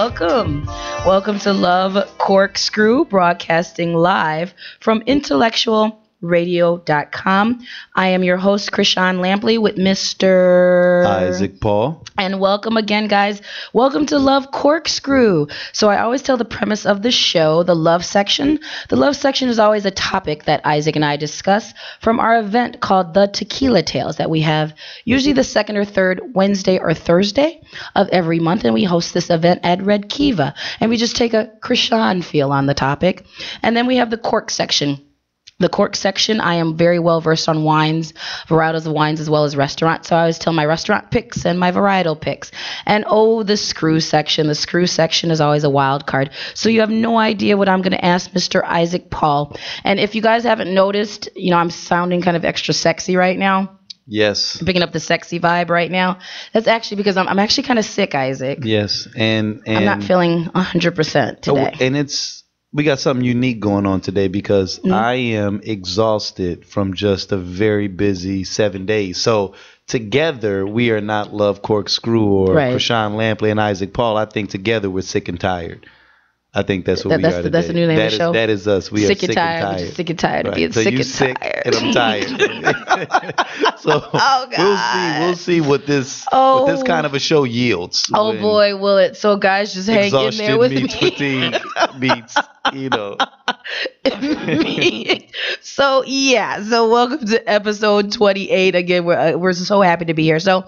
welcome. Welcome to Love Corkscrew, broadcasting live from IntellectualRadio.com. I am your host, Chrishon Lampley, with Mr. Issac Paul. And welcome again, guys. Welcome to Love Corkscrew. So I always tell the premise of the show, the love section. The love section is always a topic that Issac and I discuss from our event called the Tequila Tales that we have usually the second or third Wednesday or Thursday of every month. And we host this event at Red Kiva. And we just take a Chrishon feel on the topic. And then we have the Cork section. The Cork section, I am very well versed on wines, varietals of wines, as well as restaurants. So I always tell my restaurant picks and my varietal picks. And the Scew section. The Scew section is always a wild card. So you have no idea what I'm going to ask Mr. Issac Paul. And if you guys haven't noticed, I'm sounding kind of extra sexy right now. Yes. I'm picking up the sexy vibe right now. That's actually because I'm actually kind of sick, Issac. Yes. And I'm not feeling 100% today. And we got something unique going on today because I am exhausted from just a very busy 7 days. So together, we are not Love Corkscrew or Chrishon Lampley and Issac Paul. I think together we're sick and tired. I think that's what we are today. That's the new name of the show? That is us. We sick are sick and tired. We're just sick and tired of being so sick you and sick tired. And I'm tired. So we'll see what this kind of a show yields. Oh boy, will it. So guys, just hang in there with me. Fatigue meets, So welcome to episode 28. Again, we're so happy to be here. So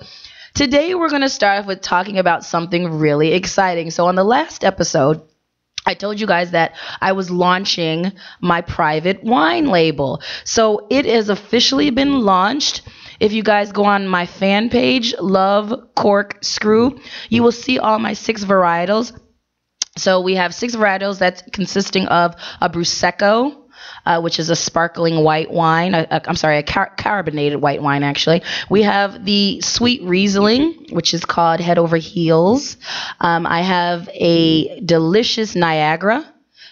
today we're going to start off with talking about something really exciting. So on the last episode, I told you guys that I was launching my private wine label. So it has officially been launched. If you guys go on my fan page, Love Corkscrew, you will see all my 6 varietals. So we have 6 varietals that's consisting of a Prosecco, which is a sparkling white wine. A carbonated white wine, actually. We have the sweet Riesling, which is called Head Over Heels. I have a delicious Niagara,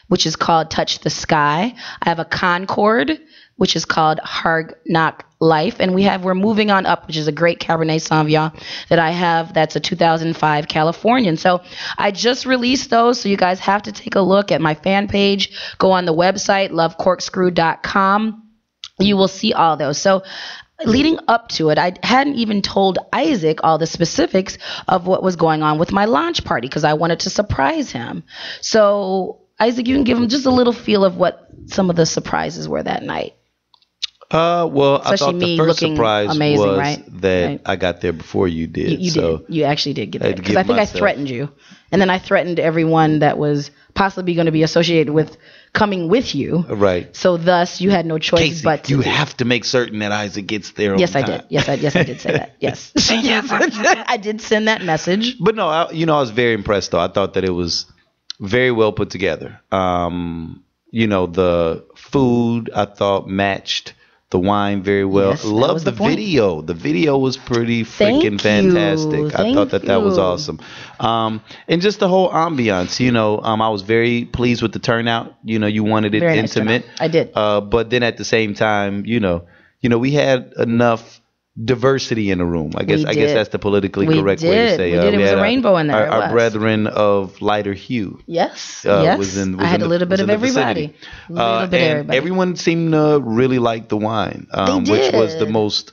which is called Touch the Sky. I have a Concord, which is called Hard Knock Life. And we're Moving On Up, which is a great Cabernet Sauvignon that I have. That's a 2005 Californian. So I just released those. So you guys have to take a look at my fan page. Go on the website, lovecorkscrew.com. You will see all those. So leading up to it, I hadn't even told Issac all the specifics of what was going on with my launch party because I wanted to surprise him. So Issac, you can give him just a little feel of what some of the surprises were that night. Well, especially I thought the first surprise amazing, was right? that I got there before you did. You did. You actually did get there. Because I think I threatened you. And then I threatened everyone that was possibly going to be associated with coming with you. Right. So thus, you had no choice Casey, but to. You have to make certain that Issac gets there on time. Yes, I did. Yes, I did say that. Yes. Yes, I did send that message. But no, I was very impressed, though. I thought that it was very well put together. The food, I thought, matched the wine very well. Yes, Love the video. The video was pretty freaking fantastic. I thought that was awesome. And just the whole ambiance, I was very pleased with the turnout. You wanted it very intimate. Nice. I did. But then at the same time, we had enough diversity in the room. I guess that's the politically correct way to say. It was a rainbow in there. Our brethren of lighter hue. Yes. Was I had a little bit of everybody. Everyone seemed to really like the wine, which was the most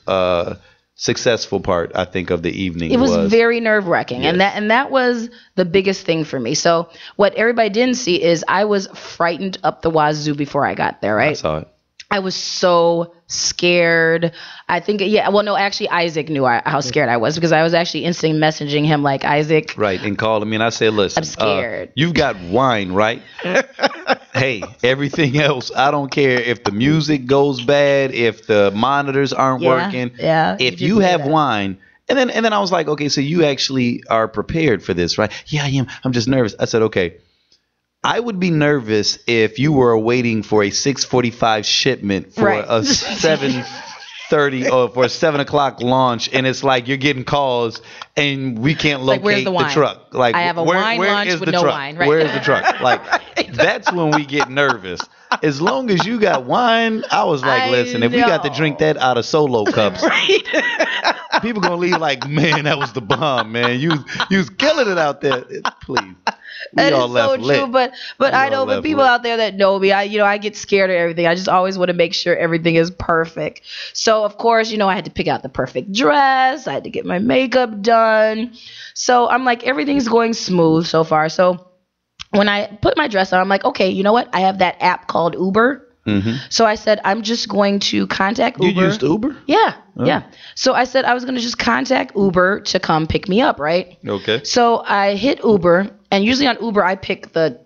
successful part, I think, of the evening. It was very nerve-wracking, yes. and that was the biggest thing for me. So what everybody didn't see is I was frightened up the wazoo before I got there. Right. I saw it. I was so scared. I think, actually, Issac knew how scared I was because I was actually instantly messaging him like, Issac. Right, and calling me, and I said, listen, I'm scared. You've got wine, right? Hey, everything else, I don't care if the music goes bad, if the monitors aren't working. Yeah. If you have wine. And then I was like, okay, so you actually are prepared for this, right? Yeah, I am. I'm just nervous. I said, okay. I would be nervous if you were waiting for a 6:45 shipment for a 7:30 or for a 7 o'clock launch, and it's like you're getting calls and we can't locate the truck. Like, I have a wine launch with no wine. Right? Where is the truck? Like, that's when we get nervous. As long as you got wine, I was like, listen, if we got to drink that out of solo cups, People gonna leave like, man, that was the bomb, man. You was killing it out there. Please. That is so true, but I know, but people out there that know me, I get scared of everything. I just always want to make sure everything is perfect. So of course, I had to pick out the perfect dress. I had to get my makeup done. So I'm like, everything's going smooth so far. So when I put my dress on, I'm like, okay, you know what? I have that app called Uber. Mm-hmm. So I said, I'm just going to contact Uber. You used Uber? Yeah. Oh. Yeah. So I said I was going to just contact Uber to come pick me up, right? Okay. So I hit Uber, and usually on Uber I pick the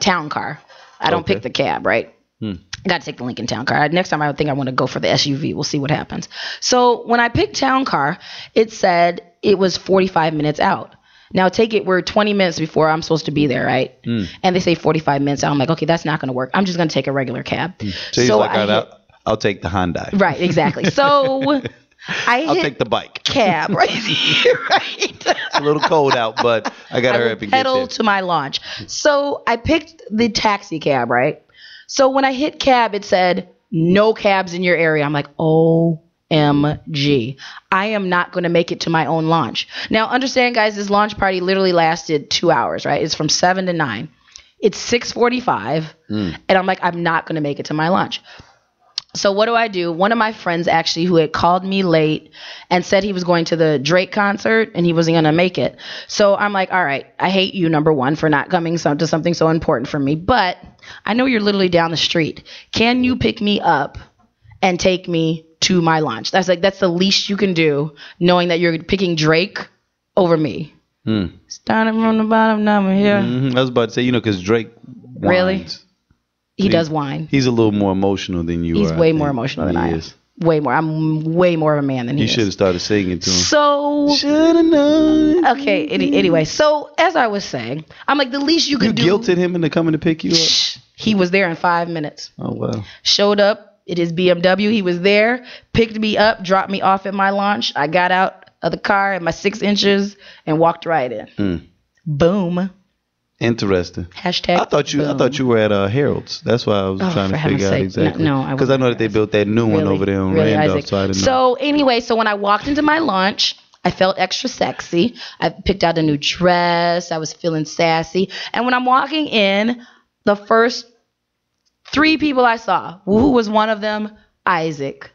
town car. I don't pick the cab, right? I got to take the Lincoln Town car. Next time I think I want to go for the SUV. We'll see what happens. So when I picked town car, it said it was 45 minutes out. Now take it, we're 20 minutes before I'm supposed to be there, right? And they say 45 minutes. I'm like, okay, that's not going to work. I'm just going to take a regular cab. So like, I'll take the Hyundai. Right, exactly. So I'll take the bike. Cab, right? Right. It's a little cold out, but I got to hurry up and get there. Pedal to my launch. So I picked the taxi cab, right? So when I hit cab, it said, no cabs in your area. I'm like, OMG. I am not going to make it to my own launch. Now, understand, guys, this launch party literally lasted 2 hours, right? It's from 7 to 9. It's 6:45, and I'm like, I'm not going to make it to my launch. So what do? One of my friends actually who had called me late and said he was going to the Drake concert and he wasn't going to make it. So I'm like, all right, I hate you, number one, for not coming to something so important for me. But I know you're literally down the street. Can you pick me up and take me to my launch? That's the least you can do, knowing that you're picking Drake over me. Starting from the bottom, now we're here. I was about to say, because Drake whines. Really? He does whine. He's a little more emotional than you are. He's way more emotional than I am. Way more. I'm way more of a man than he is. You should have started singing to him. So, should have known. Okay, anyway. So, as I was saying, I'm like, the least you could do. You guilted him into coming to pick you up? He was there in 5 minutes. Oh, wow. Showed up. It is BMW. He was there, picked me up, dropped me off at my launch. I got out of the car at my 6 inches and walked right in. Boom. Interesting. Hashtag. I thought you were at Harold's. That's why I was trying to figure out exactly. No, because I know that they built that new one over there on Randolph. So I didn't know. So anyway, so when I walked into my launch, I felt extra sexy. I picked out a new dress. I was feeling sassy. And when I'm walking in, the first 3 people I saw, who was one of them? Issac.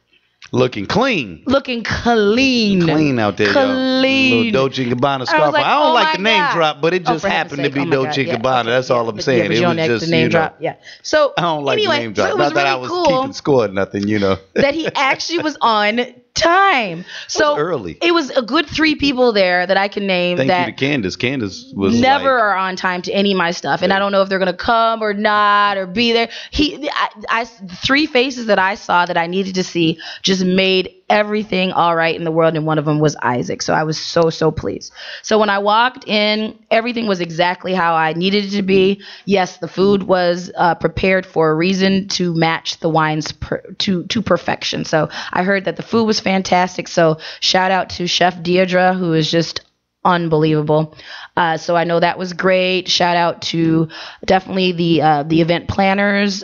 Looking clean. Clean out there, Clean. Little Dolce & Gabbana scarf. Like, I don't like the name drop, but it just happened to be Dolce & Gabbana. That's all I'm saying. It was just the name drop. Yeah. So I don't like the name drop. So Not that I was keeping score or nothing, that he actually was on time. So early. It was a good 3 people there that I can name. Thank you to Candace. Candace was never are on time to any of my stuff, and I don't know if they're gonna come or not or be there. 3 faces that I saw that I needed to see just made everything all right in the world, and one of them was Issac. So I was so pleased. So when I walked in, everything was exactly how I needed it to be. Yes, the food was prepared for a reason, to match the wines to perfection. So I heard that the food was fantastic. So shout out to Chef Deirdre, who is just unbelievable. So I know that was great. Shout out to definitely the event planners.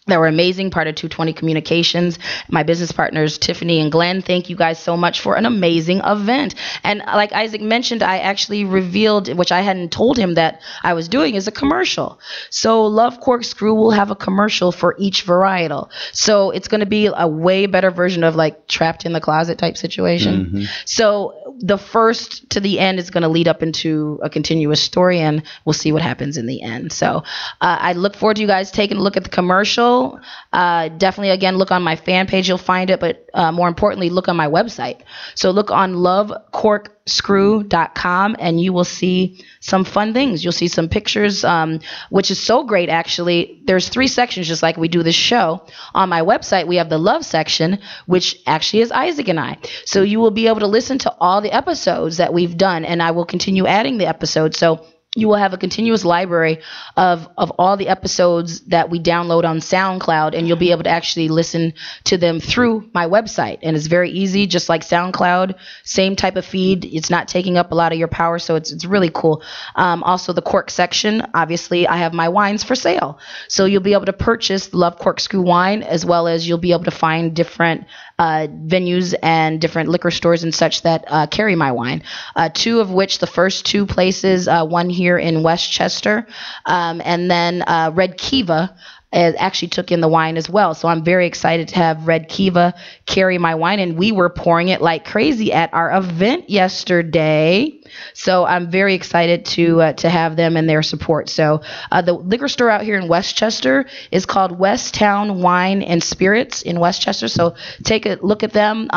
That were amazing, part of 220 Communications. My business partners, Tiffany and Glenn, thank you guys so much for an amazing event. And like Issac mentioned, I actually revealed, which I hadn't told him that I was doing, is a commercial. So Love Cork Scew will have a commercial for each varietal. So it's going to be a way better version of like Trapped in the Closet type situation. So the first to the end is going to lead up into a continuous story, and we'll see what happens in the end. So I look forward to you guys taking a look at the commercial. Definitely, again, look on my fan page. You'll find it. But more importantly, look on my website. So look on lovecorkscrew.com, and you will see some fun things. You'll see some pictures, which is so great, actually. There's 3 sections, just like we do this show. On my website, we have the love section, which actually is Issac and I. So you will be able to listen to all the episodes that we've done, and I will continue adding the episodes. So you will have a continuous library of all the episodes that we download on SoundCloud, and you'll be able to actually listen to them through my website. And it's very easy, just like SoundCloud, same type of feed. It's not taking up a lot of your power, so it's really cool. Also, the Cork section, obviously, I have my wines for sale. So you'll be able to purchase Love Cork Scew wine, as well as you'll be able to find different venues and different liquor stores and such that carry my wine. Two of which, the first two places, one here in Westchester, and then Red Kiva actually took in the wine as well. So I'm very excited to have Red Kiva carry my wine, and we were pouring it like crazy at our event yesterday. So I'm very excited to have them and their support. So the liquor store out here in Westchester is called Westtown Wine and Spirits in Westchester. So take a look at them.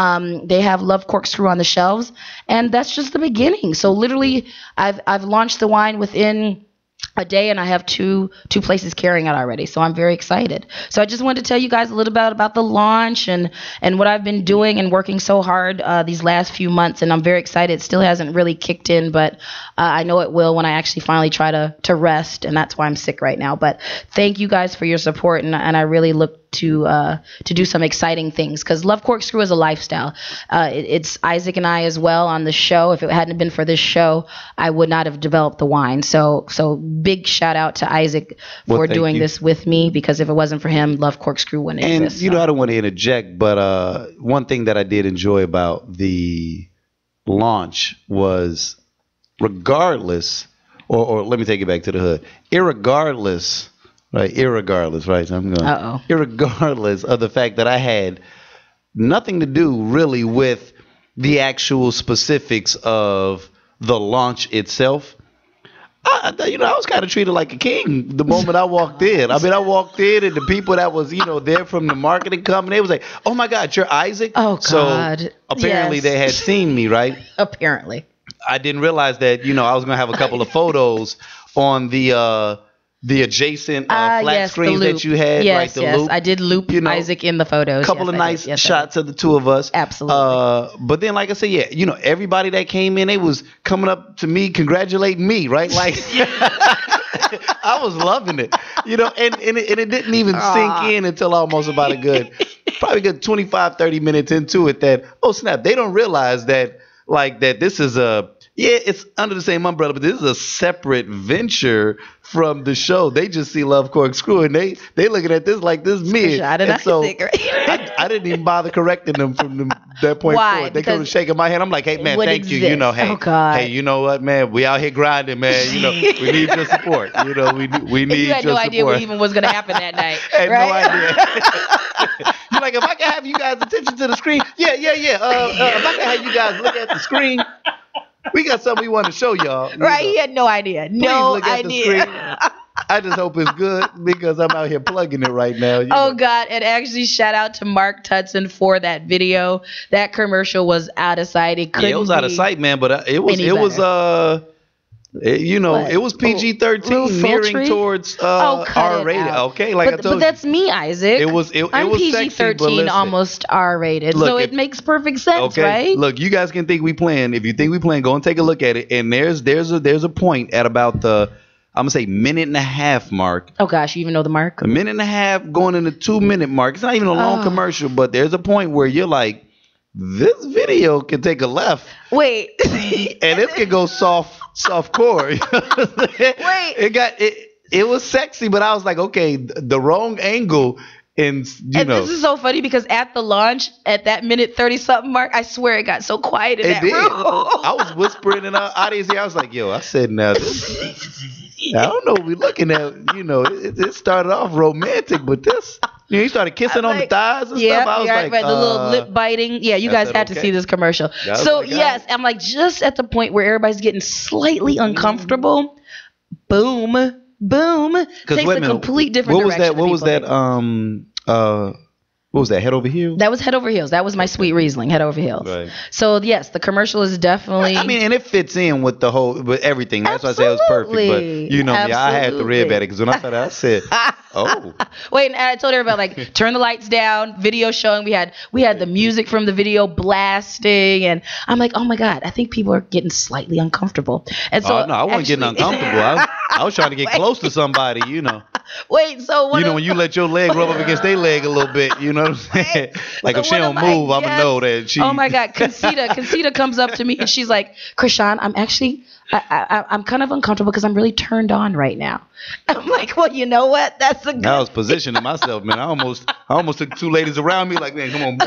They have Love Corkscrew on the shelves, and that's just the beginning. So literally, I've launched the wine within a day, and I have two places carrying it already. So I'm very excited. So I just wanted to tell you guys a little bit about the launch and what I've been doing and working so hard these last few months. And I'm very excited. It still hasn't really kicked in, but I know it will when I actually finally try to rest. And that's why I'm sick right now. But thank you guys for your support. And I really look to do some exciting things, because Love Corkscrew is a lifestyle. It's Isaac and I as well on the show. If it hadn't been for this show, I would not have developed the wine. So big shout out to Isaac for doing this with me, because if it wasn't for him, Love Corkscrew wouldn't exist. And I don't want to interject, but one thing that I did enjoy about the launch was, regardless, or let me take it back to the hood, irregardless, right? I'm going. Irregardless of the fact that I had nothing to do really with the actual specifics of the launch itself. I was kind of treated like a king the moment I walked in. I mean, I walked in, and the people that was, there from the marketing company, they was like, "Oh my God, you're Isaac." Oh God. So apparently they had seen me, right? Apparently. I didn't realize that, I was gonna have a couple of photos on the adjacent flat screens that you had, right? The loop. I did loop Isaac in the photos. A couple of nice shots of the two of us. Absolutely. But then, like I said, everybody that came in, they was coming up to me, congratulating me, right? Like, I was loving it, and it didn't even sink in until almost about probably a good 25, 30 minutes into it that, oh snap, they don't realize that, like, that this is it's under the same umbrella, but this is a separate venture from the show. They just see Love Corkscrew, and they looking at this like this me. And so I didn't even bother correcting them from that point forward. They go to shaking my hand. I'm like, hey man, thank you. Hey, hey, you know what, man? We out here grinding, man. We need your support. We need your support. You had no idea what even was going to happen that night. Had no idea. You're like, if I can have you guys' attention to the screen, yeah. If I can have you guys look at the screen. We got something we want to show y'all. Right? He had no idea. No idea. I just hope it's good, because I'm out here plugging it right now. God. And actually, shout out to Mark Tutson for that video. That commercial was out of sight. It was out of sight, man. But it was PG-13, nearing towards R-rated. Okay, like I told you. But that's me, Isaac. I'm PG-13, almost R-rated. So it makes perfect sense, right? Look, you guys can think we playing. If you think we playing, go and take a look at it. And there's a point at about the, I'm gonna say, minute and a half mark. Oh gosh, you even know the mark? A minute and a half going in the 2-minute mark. It's not even a long commercial, but there's a point where you're like, this video can take a left. Wait. And it can go soft core. Wait. It was sexy, but I was like, okay, the wrong angle. And this is so funny, because at the launch, at that minute 30-something mark, I swear it got so quiet in that room. I was whispering in our audience here. I was like, yo, I said, now, I don't know what we're looking at. It started off romantic, but this... he started kissing on the thighs and stuff. I was like, the little lip biting. Yeah, you guys had to see this commercial. So, yes, I'm like, just at the point where everybody's getting slightly uncomfortable, boom, takes a complete different direction. What was that? What was that? Head Over Heels? That was Head Over Heels. That was my sweet Riesling, Head Over Heels. Right. So yes, the commercial is definitely. I mean, and it fits in with with everything. That's why I say it was perfect. But I had to rib at it, because when I saw that, I said, "Oh." Wait, and I told everybody, like, turn the lights down. Video showing. We had the music from the video blasting, and I'm like, oh my God, I think people are getting slightly uncomfortable. And so no, I wasn't getting uncomfortable. I was trying to get close to somebody, Wait, so when you let your leg rub up against their leg a little bit, what I'm saying? Like So if she one don't of my move, I'm gonna know that she. Oh my God, Concita comes up to me and she's like, Chrishon, I'm kind of uncomfortable because I'm really turned on right now. I'm like, well, you know what? That's a good. I was positioning myself, man. I almost took two ladies around me, like, man, come on,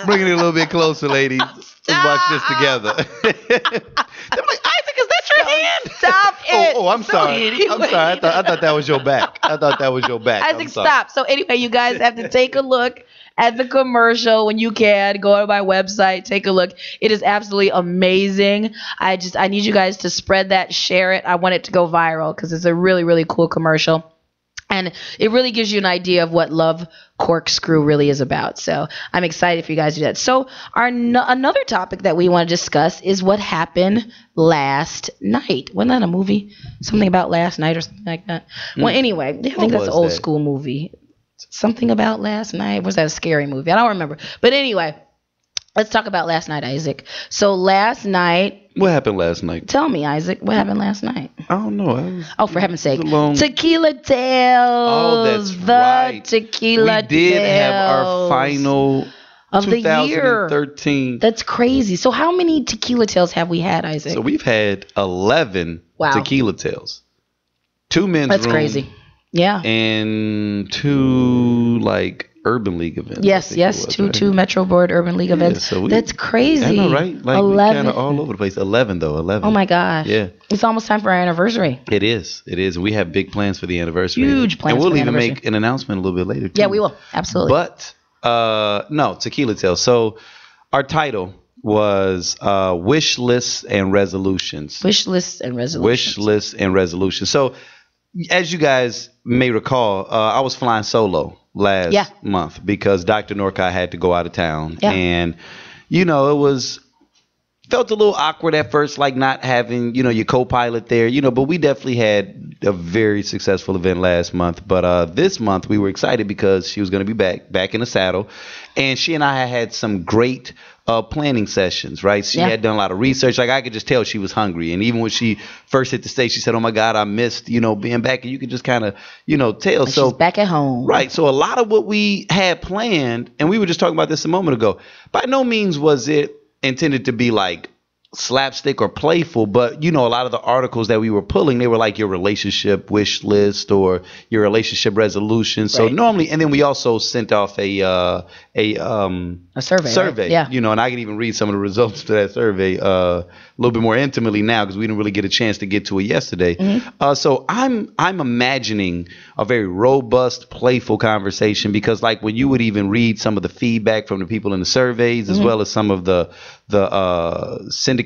bring it a little bit closer, ladies. Let's watch this together. They're like, Isaac, is that your hand? Stop it. Oh, I'm sorry. Anyway. I'm sorry. I thought that was your back. Isaac, stop. So anyway, you guys have to take a look at the commercial when you can. Go to my website, take a look. It is absolutely amazing. I need you guys to spread that, share it. I want it to go viral because it's a really, really cool commercial. And it really gives you an idea of what Love Corkscrew really is about. So I'm excited for you guys to do that. So another topic that we want to discuss is what happened last night. Wasn't that a movie? Something about last night or something like that? Well, anyway, I think that's an old school movie. Something about last night. Was that a scary movie? I don't remember. But anyway, let's talk about last night, Isaac. So last night. What happened last night? Tell me, Isaac. What happened last night? I don't know. For heaven's sake. Tequila Tales. Oh, that's right. Tequila We did Tales have our final of the year. 2013. That's crazy. So how many Tequila Tales have we had, Isaac? So we've had 11 Tequila Tales. 2 men's That's room. crazy. Yeah. And 2 Urban League events. Yes. Two Metro Board Urban League events. So that's crazy. I know, right? 11. We kind of all over the place. 11 though. 11. Oh my gosh. Yeah. It's almost time for our anniversary. It is. We have big plans for the anniversary. Huge plans. And we'll even make an announcement a little bit later too. Yeah, we will. Absolutely. But no, Tequila Tales. So our title was Wish Lists and Resolutions. Wish Lists and Resolutions. So as you guys may recall, I was flying solo last month because Dr. Norcott had to go out of town. Yeah. And, it felt a little awkward at first, not having, your co-pilot there, but we definitely had a very successful event last month. But this month we were excited because she was going to be back in the saddle. And she and I had some great planning sessions, right? She had done a lot of research. I could just tell she was hungry. And even when she first hit the stage, she said, oh my God, I missed, being back. And you could just kind of, tell. And she's back at home. Right. So a lot of what we had planned, and we were just talking about this a moment ago, by no means was it intended to be slapstick or playful, but a lot of the articles that we were pulling, they were your relationship wish list or your relationship resolution. So normally, and then we also sent off a survey. Right? Yeah. And I can even read some of the results to that survey a little bit more intimately now because we didn't really get a chance to get to it yesterday. Mm-hmm. So I'm imagining a very robust, playful conversation because when you would even read some of the feedback from the people in the surveys, as well as some of the syndicated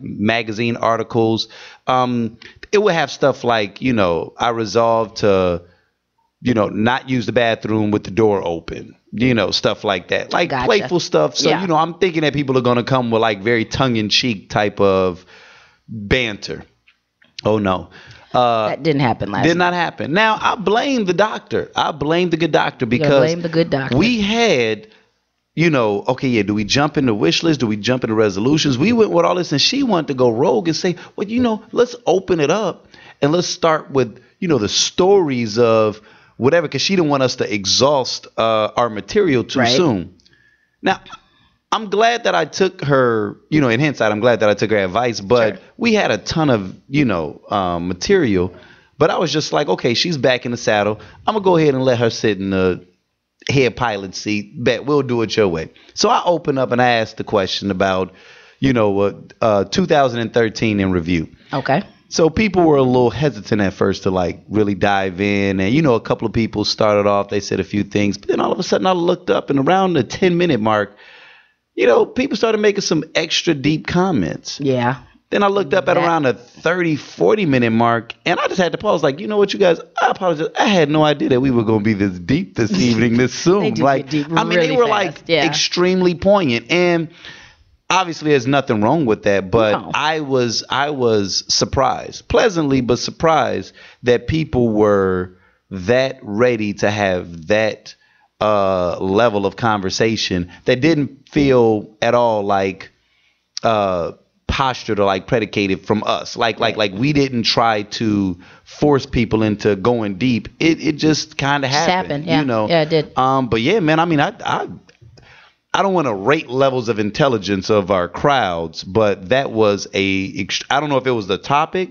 magazine articles, it would have stuff I resolved to not use the bathroom with the door open, stuff like that, Gotcha. Playful stuff. So I'm thinking that people are going to come with very tongue-in-cheek type of banter. Oh no, that didn't happen last night. Did not happen. Now I blame the doctor. I blame the good doctor because we had do we jump into wish list? Do we jump into resolutions? We went with all this and she wanted to go rogue and say, well, let's open it up and let's start with, the stories of whatever, because she didn't want us to exhaust our material too soon. Now, I'm glad that I took her, in hindsight, I'm glad that I took her advice, but we had a ton of, material. But I was just like, okay, she's back in the saddle. I'm going to go ahead and let her sit in the head pilot seat. Bet we'll do it your way. So I opened up and I asked the question about, 2013 in review. Okay. So people were a little hesitant at first to really dive in. And, a couple of people started off, they said a few things, but then all of a sudden I looked up and around the 10-minute mark, people started making some extra deep comments. Yeah. Then I looked up at around the 40-minute mark, and I just had to pause. You know what, you guys? I apologize. I had no idea that we were going to be this deep this evening, this soon. They were extremely poignant, and obviously there's nothing wrong with that. But no. I was surprised, pleasantly, but surprised that people were that ready to have that level of conversation that didn't feel at all postured or like predicated from us. Like we didn't try to force people into going deep. It just kind of happened. Yeah. You know. Yeah, it did. But yeah, man. I mean, I don't want to rate levels of intelligence of our crowds, but that was I don't know if it was the topic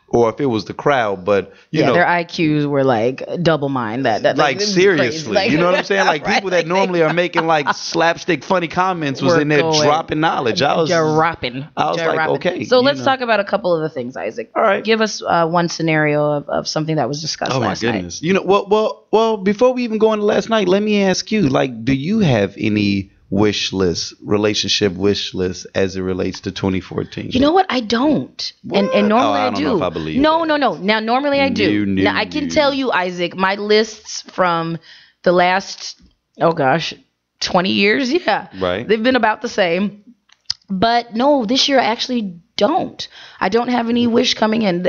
or if it was the crowd, but you know, their IQs were like double mine. That like seriously, like, you know what I'm saying? Like right? people that normally are making like slapstick funny comments was in there dropping knowledge. I was like, okay. So let's talk about a couple of the things, Isaac. All right. Give us one scenario of something that was discussed last night. Oh my goodness. You know, well, before we even go into last night, let me ask you, like, do you have any relationship wish list as it relates to 2014? You know what? I don't. And normally I do. I don't know if I believe No. that. Now, normally I do. Now, I can tell you, Isaac, my lists from the last, 20 years, yeah. Right. They've been about the same. But no, this year I actually don't. I don't have any wish coming in.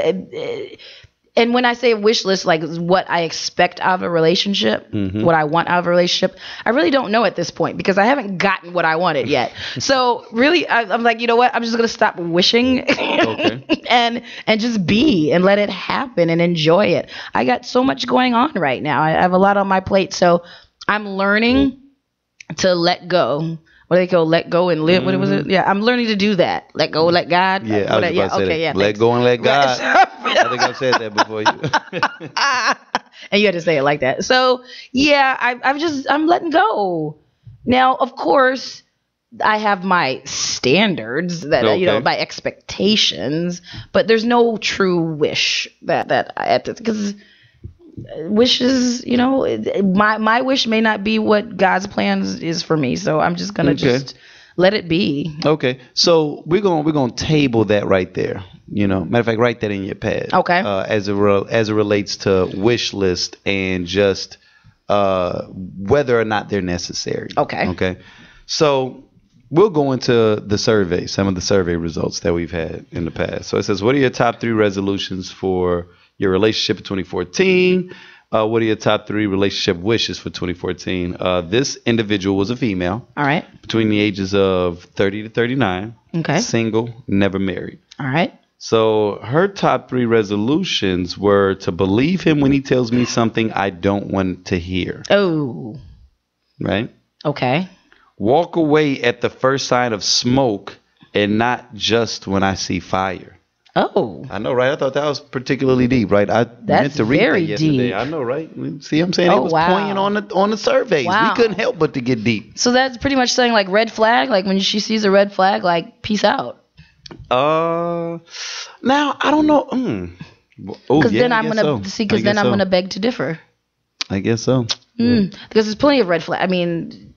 And when I say wish list, like what I expect out of a relationship, what I want out of a relationship, I really don't know at this point because I haven't gotten what I wanted yet. So really, I'm like, you know what? I'm just going to stop wishing and just be and let it happen and enjoy it. I got so much going on right now. I have a lot on my plate. So I'm learning to let go. What do they call let go and live? What was it? Yeah, I'm learning to do that. Let go, let God. Yeah, I was about to say that. Let go and let God. I think I've said that before. And you had to say it like that. So yeah, I'm letting go. Now, of course, I have my standards that my expectations, but there's no true wish because wishes, my wish may not be what God's plans is for me. So I'm just gonna just let it be. Okay. So we're gonna table that right there. Matter of fact, write that in your pad. Okay. As it relates to wish list and just whether or not they're necessary. Okay. Okay. So we'll go into the survey, some of the survey results that we've had in the past. So it says, what are your top 3 resolutions for your relationship in 2014? What are your top 3 relationship wishes for 2014? This individual was a female. All right. Between the ages of 30 to 39. Okay. Single, never married. All right. So her top 3 resolutions were to believe him when he tells me something I don't want to hear. Oh. Right? Okay. Walk away at the first sign of smoke and not just when I see fire. Oh. I know, right? I thought that was particularly deep, right? I meant to read that yesterday. Deep. I know, right? See what I'm saying? It was poignant on the surveys. Wow. We couldn't help but to get deep. So that's pretty much saying like red flag, like when she sees a red flag, like peace out. Now I don't know. Because then I'm gonna beg to differ. I guess so. Because there's plenty of red flag. I mean,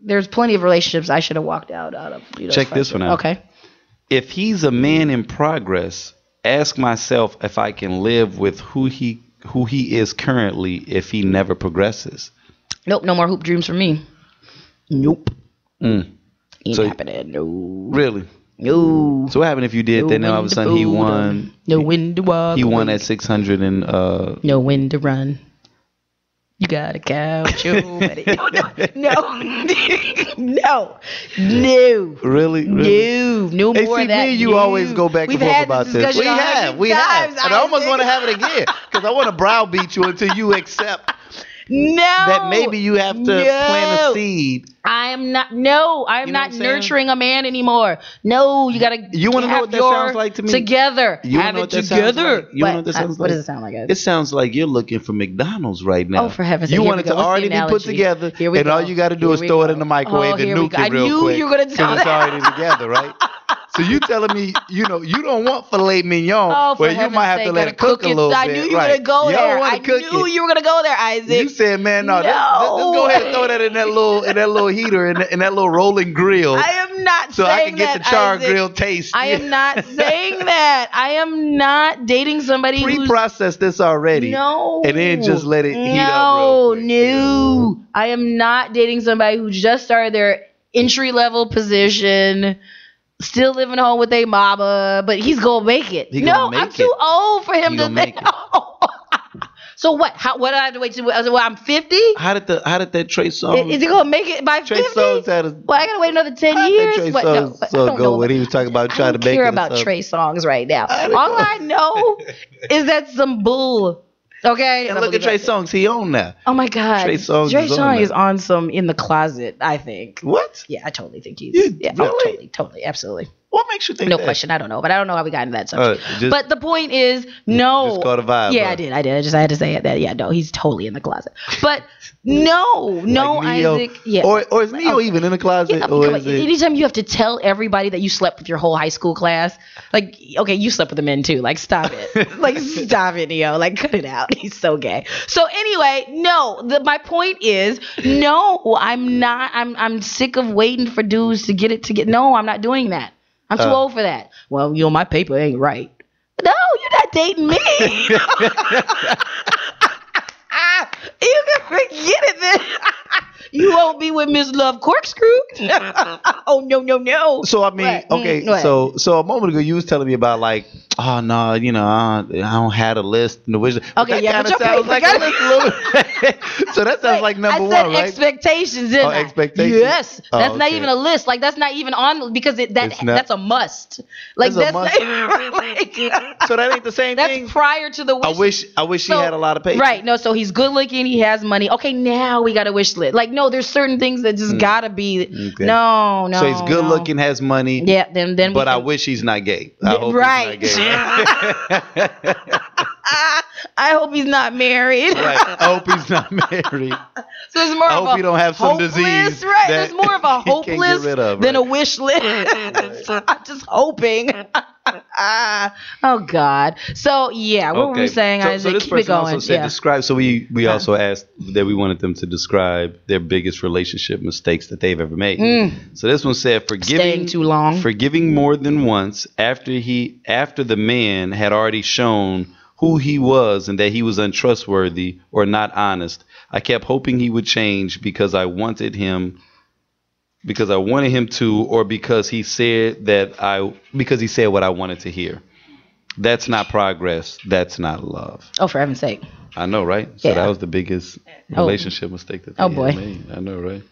there's plenty of relationships I should have walked out of. Check this one out. Okay. If he's a man in progress, ask myself if I can live with who he is currently if he never progresses. Nope, no more hoop dreams for me. Nope. Ain't happening. No. Really? No. So what happened if you did that? Then all of a sudden he won. No wind to walk. He won at 600 and no wind to run. You got a couch. No. Really? No more of that. Me and you always go back and forth about this. We have. And I almost want to have it again because I want to browbeat you until you accept that maybe you have to plant a seed. I am not nurturing a man anymore. No, you gotta. You want to know what that sounds like to me? Together, have it together. You want to know what that sounds like? What does it sound like? It sounds like you're looking for McDonald's right now. Oh, for heaven's sake! You want it to already be put together, and all you got to do is throw it in the microwave and nuke it real quick. I knew you were gonna tell that. It's already together, right? So you telling me, you don't want filet mignon, where you might have to let it cook a little bit. I knew you were gonna go there. I knew you were gonna go there, Isaac. You said, man, no. Let's go ahead and throw that in that little heater in that little rolling grill. I am not so saying I can get that, the char Isaac. grill taste. I am not saying that. I am not dating somebody pre-process this already. No. And then just let it heat up real quick. No. I am not dating somebody who just started their entry-level position, still living home with their mama, but he's gonna make it. I'm too old for him to make it. So what? What do I have to wait till? Well, I'm 50. How did that Trey Songz? Is he gonna make it by 50? Trey Songz had a. Well, I gotta wait another 10 How years. did Trey What? No, Songz I don't know. when he was talking about trying to make it? I don't care about Trey Songz right now. All I know is that some bull. Okay. And look at Trey Songz. He on now. Oh my God. Trey Songz is on some in the closet, I think. What? Yeah, I totally think he's. Really? Oh, totally, absolutely. What makes you think No that? question. I don't know, but I don't know how we got into that subject. Just- but the point is, no. Just caught a vibe. Yeah, huh? I did. I had to say it. That. Yeah, no, he's totally in the closet. But no, Like Neo? Isaac. Yeah. Or is Neo even in the closet? Yeah, or is it? anytime you have to tell everybody that you slept with your whole high school class, like, okay, you slept with the men too. Like, stop it. Like, stop it, Neo. Like, cut it out. He's so gay. So anyway, no. My point is, no, I'm not. I'm sick of waiting for dudes to get it. No, I'm not doing that. I'm too old for that. Well, my paper ain't right. No, you're not dating me. You can forget it then. You won't be with Miss Love Corkscrew. Oh, no. So I mean, What? okay. What? So a moment ago you was telling me about like, oh no, I don't have a list. Okay, yeah, that but kind of sounds your like paper a list a little bit. So that sounds like number I said one, right? expectations, didn't I? Expectations. Yes, Oh, that's not okay. even a list. Like that's not even on because It's not- that's a must. Like That's a that's must? not, like, So that ain't the same that's thing. prior to the wish. I wish So- he had a lot of papers. Right. No, so he's good looking, he has money. Okay, now we got a wish list. Like, no, there's certain things that just gotta be Okay. no. So he's good looking, has money. Yeah, then we But I can- wish he's not gay. I hope right. he's not gay. I hope he's not married. Right. I hope he's not married. So it's more I of hope a he don't have some hope disease list, right? that It's more of a he hope can't get list rid of, than a right. wish list. I'm just hoping. Oh God. So yeah, what were we saying? So Isaac, this keep it person going. also said describe. So we also asked that we wanted them to describe their biggest relationship mistakes that they've ever made. So this one said Staying too long. forgiving more than once after the man had already shown who he was and that he was untrustworthy or not honest. I kept hoping he would change because I wanted him to, or because he said what I wanted to hear. That's not progress. That's not love. Oh, for heaven's sake. I know, right? So Yeah. that was the biggest relationship mistake that they Oh, boy. had made. I know, right?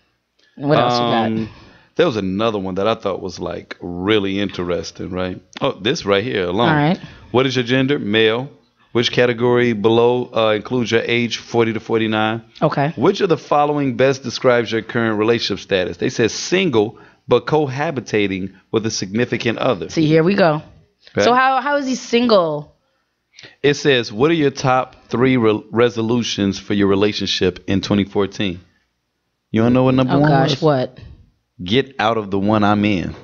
What else you got? There was another one that I thought was like really interesting, right? Oh, this right here alone. All right. What is your gender? Male. Which category below includes your age, 40 to 49? Okay. Which of the following best describes your current relationship status? They said single, but cohabitating with a significant other. See, here we go. Okay. So how is he single? It says, what are your top 3 resolutions for your relationship in 2014? You don't know what number Oh one gosh, was? what? Get out of the one I'm in.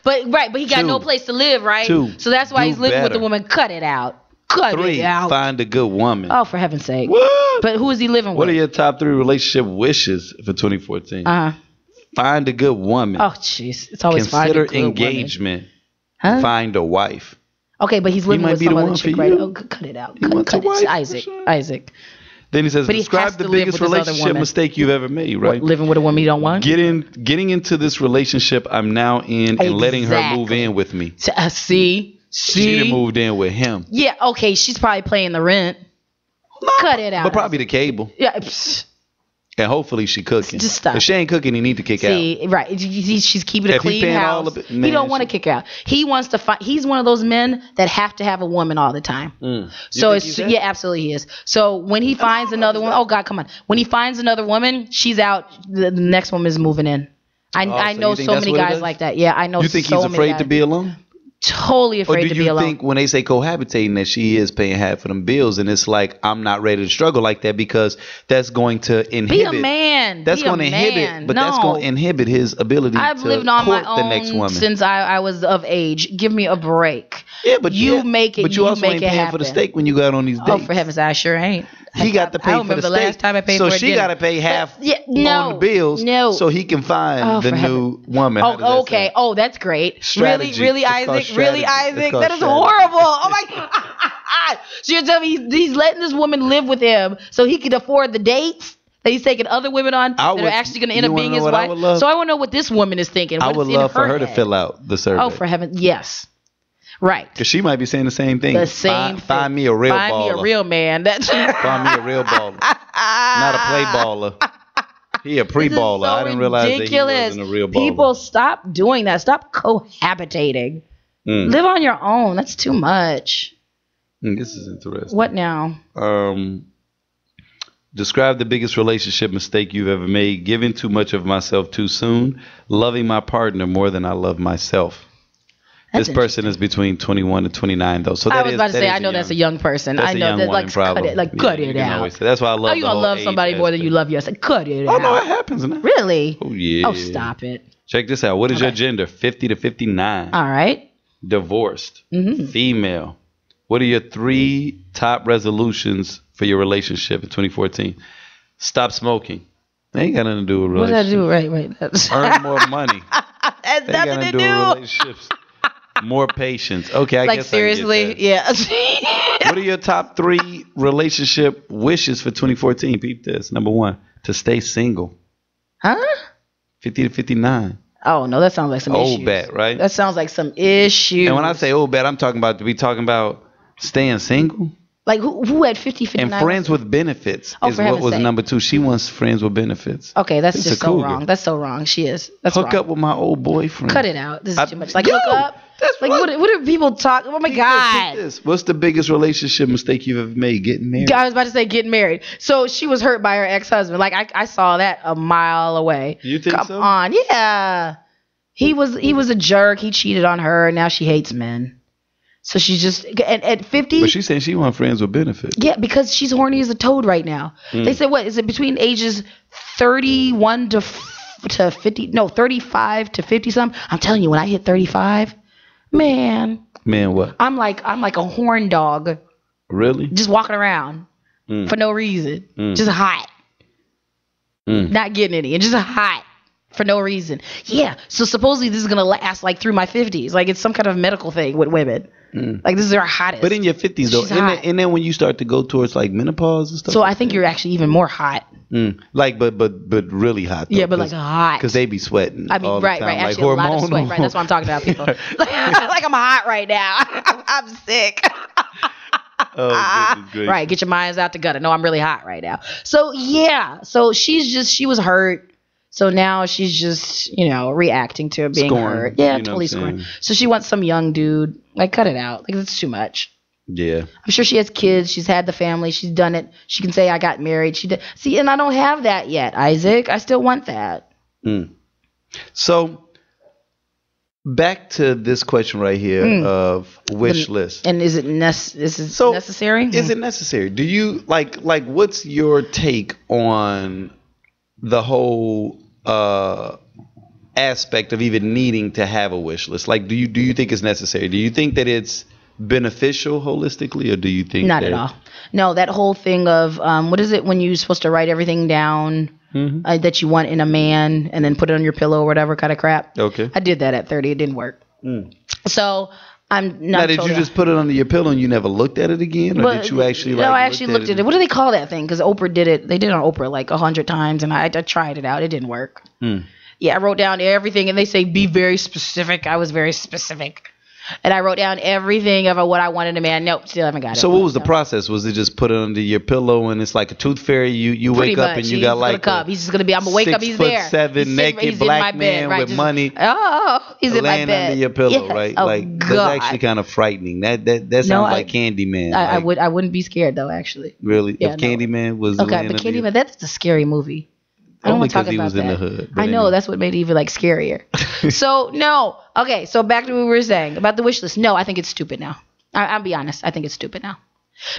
But he got 2. no place to live, right? 2. So that's why Do he's living with better. the woman. Cut it out. Cut 3, it out. find a good woman. Oh, for heaven's sake. What? But who is he living What are with? your top 3 relationship wishes for 2014? Uh-huh. Find a good woman. Oh, jeez. It's always Consider finding good women. engagement. Huh? Find a wife. Okay, but he's living might with be the some other one chick, for right? you. Oh, cut it out. He wants Cut a it. wife, for Isaac. sure. Isaac. Then he says, But he describe has the to live biggest with this other relationship woman. mistake you've ever made, right? What, living with a woman you don't want? Getting into this relationship I'm now in and letting her move in with me. See? She done moved in with him. Yeah, okay, she's probably paying the rent. Cut it out. But probably the cable. Yeah. And hopefully she cooking. Just stop If she ain't cooking, he need to kick out. See, right. She's keeping a If he clean paying house. all of it, He man, don't want to kick her out. He wants to find. He's one of those men that have to have a woman all the time. So think it's he's that? yeah, absolutely he is. So when he finds another woman, oh God, come on. When he finds another woman, she's out. The next woman is moving in. I so know you think so that's many what it guys is? like that. Yeah, I know. You think so he's many afraid guys. to be alone? Totally Or afraid do to be you alone. think when they say cohabitating that she is paying half of them bills and it's like I'm not ready to struggle like that because that's going to inhibit. Be a man. That's Be a going to inhibit, man. but that's No. going to inhibit his ability I've to lived on court my the next own woman. since I was of age. Give me a break. Yeah, but you make it. But you also make ain't it paying happen. for the steak when you go out on these dates. Oh, for heaven's sake, I sure ain't. He got to pay I for remember the the steak. last time I paid so for a she dinner. got to pay half no, on the bills no. so he can find the for new woman. How does that Oh, okay. sound? Oh, that's great. Strategy. Really, It's called Isaac? Really, strategy. It's Isaac? called That is strategy. horrible. Oh my God. So you're telling me he's letting this woman live with him so he can afford the dates that he's taking other women on that are actually going to end up being his wife? So I want to know what this woman is thinking. I What's would in love for her to head. fill out the survey. Oh, for heaven, yes. Right. Because she might be saying the same thing. The same Find me a real baller. Find me a real man. That's Find me a real baller. Not a play baller. He a pre-baller. So I didn't realize that he wasn't a real baller. People, stop doing that. Stop cohabitating. Live on your own. That's too much. This is interesting. What now? Describe the biggest relationship mistake you've ever made. Giving too much of myself too soon. Loving my partner more than I love myself. This person is between 21 and 29, though. So I was about to say, I know that's a young person. I know that, like, cut it out. That's why I love. How you gonna love somebody more than you love yourself? Cut it out. Oh no, it happens now. Really? Oh yeah. Oh, stop it. Check this out. What is your gender? 50 to 59. All right. Divorced. Female. What are your 3 top resolutions for your relationship in 2014? Stop smoking. They ain't got nothing to do with relationships. What did I do? Right. Earn more money. That's nothing to do with relationships. More patience. Okay, I guess seriously, I get that. yeah. What are your top 3 relationship wishes for 2014? Peep this. Number 1, to stay single. Huh? 50 to 59. Oh no, that sounds like some issues. Old bat, right? That sounds like some issues. And when I say old bat, I'm talking about staying single. Like who had 50, 59? And friends with benefits is what was number 2. She wants friends with benefits. Okay, that's just so wrong. That's so wrong. She is. That's hook wrong. up with my old boyfriend. Cut it out. This is too much. Like hook up. That's like what do people talk? Oh my God. What's the biggest relationship mistake you've ever made? Getting married. I was about to say getting married. So she was hurt by her ex-husband. Like I saw that a mile away. You think so? Come on, yeah. He was a jerk. He cheated on her, and now she hates men. So she's just at 50. But she's saying she wants friends with benefits. Yeah, because she's horny as a toad right now. They said, what is it, between ages 31 to 50? No, 35 to 50 something. I'm telling you, when I hit 35, man, what? I'm like a horn dog. Really? Just walking around for no reason, just hot, not getting any, and just hot. For no reason. Yeah. So supposedly this is going to last like through my 50s. Like it's some kind of medical thing with women. Like this is our hottest. But in your 50s though, and then when you start to go towards like menopause and stuff. So I think you're actually even more hot. Like but really hot though. Yeah, but like hot. Because they be sweating. I mean, all right. the time. Actually, like a lot of sweat. Right. That's what I'm talking about, people. like I'm hot right now. I'm sick. Oh, right. Get your minds out the gutter. No, I'm really hot right now. So yeah. So she was hurt. So now she's just, reacting to it being hurt. Yeah, totally scoring. So she wants some young dude. Like, cut it out. Like, that's too much. Yeah. I'm sure she has kids. She's had the family. She's done it. She can say, I got married. She did. See, and I don't have that yet, Isaac. I still want that. So, back to this question right here of wish list. And is it necessary? Is it necessary? Do you, like, what's your take on the whole aspect of even needing to have a wish list? Like, do you think it's necessary? Do you think that it's beneficial holistically, or do you think not at all? No, that whole thing of what is it when you're supposed to write everything down that you want in a man and then put it on your pillow or whatever kind of crap? Okay, I did that at 30. It didn't work. So I'm not. Now, did you just put it under your pillow and you never looked at it again, or did you actually? No, I actually looked at it. What do they call that thing? Because Oprah did it. They did it on Oprah like 100 times, and I tried it out. It didn't work. Yeah, I wrote down everything, and they say be very specific. I was very specific. And I wrote down everything of what I wanted in a man. Nope, still haven't got it. So what was the process? Was it just put it under your pillow and it's like a tooth fairy? You wake up and you got like he's just gonna be. I'm gonna wake up. He's there. 6'7" naked black man with money. Oh, he's in my bed. Laying under your pillow, right? Oh, like God. that's actually kind of frightening. That sounds like Candyman. I wouldn't be scared though. Actually. Really? Yeah, if Candyman was okay, but Candyman, that's a scary movie. I don't want to talk about that. In the hood, I know, that's what made it even like scarier. So no, okay. So back to what we were saying about the wish list. No, I think it's stupid now. I'll be honest. I think it's stupid now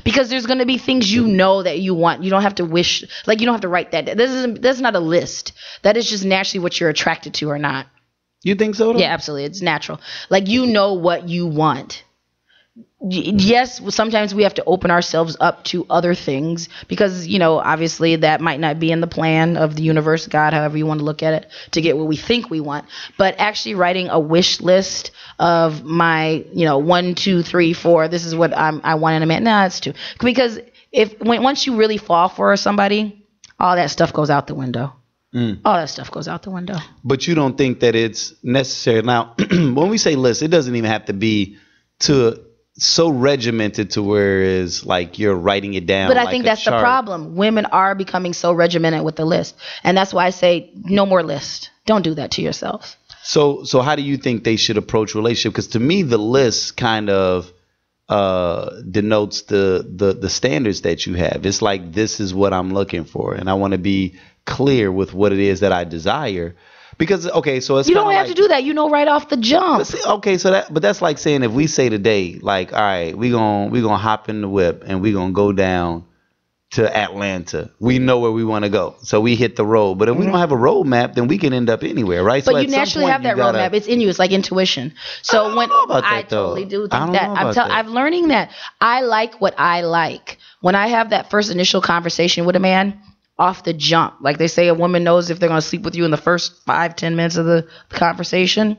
because there's going to be things that you want. You don't have to wish. Like you don't have to write that. That's not a list. That is just naturally what you're attracted to or not. You think so? Though? Yeah, absolutely. It's natural. Like what you want. Yes, sometimes we have to open ourselves up to other things because, obviously that might not be in the plan of the universe, God, however you want to look at it, to get what we think we want. But actually writing a wish list of my, 1, 2, 3, 4, this is what I want in a man. Nah, it's too. Because once you really fall for somebody, all that stuff goes out the window. All that stuff goes out the window. But you don't think that it's necessary. Now, when we say list, it doesn't even have to be to so regimented to where it's like you're writing it down. But I like think a that's the chart. problem. Women are becoming so regimented with the list. And that's why I say no more list. Don't do that to yourself. So how do you think they should approach relationship? Because to me, the list kind of denotes the standards that you have. It's like, this is what I'm looking for, and I want to be clear with what it is that I desire. Because okay, so it's you don't kinda have to do that. You know right off the jump. Okay, so that's like saying if we say today, like, all right, we gonna hop in the whip and we gonna go down to Atlanta. We know where we want to go, so we hit the road. But if we don't have a road map, then we can end up anywhere, right? But so you naturally have that roadmap. It's in you. It's like intuition. So when I totally do think that, I'm learning that I like what I like. When I have that first initial conversation with a man, off the jump, like they say, a woman knows if they're going to sleep with you in the first 5-10 minutes of the conversation.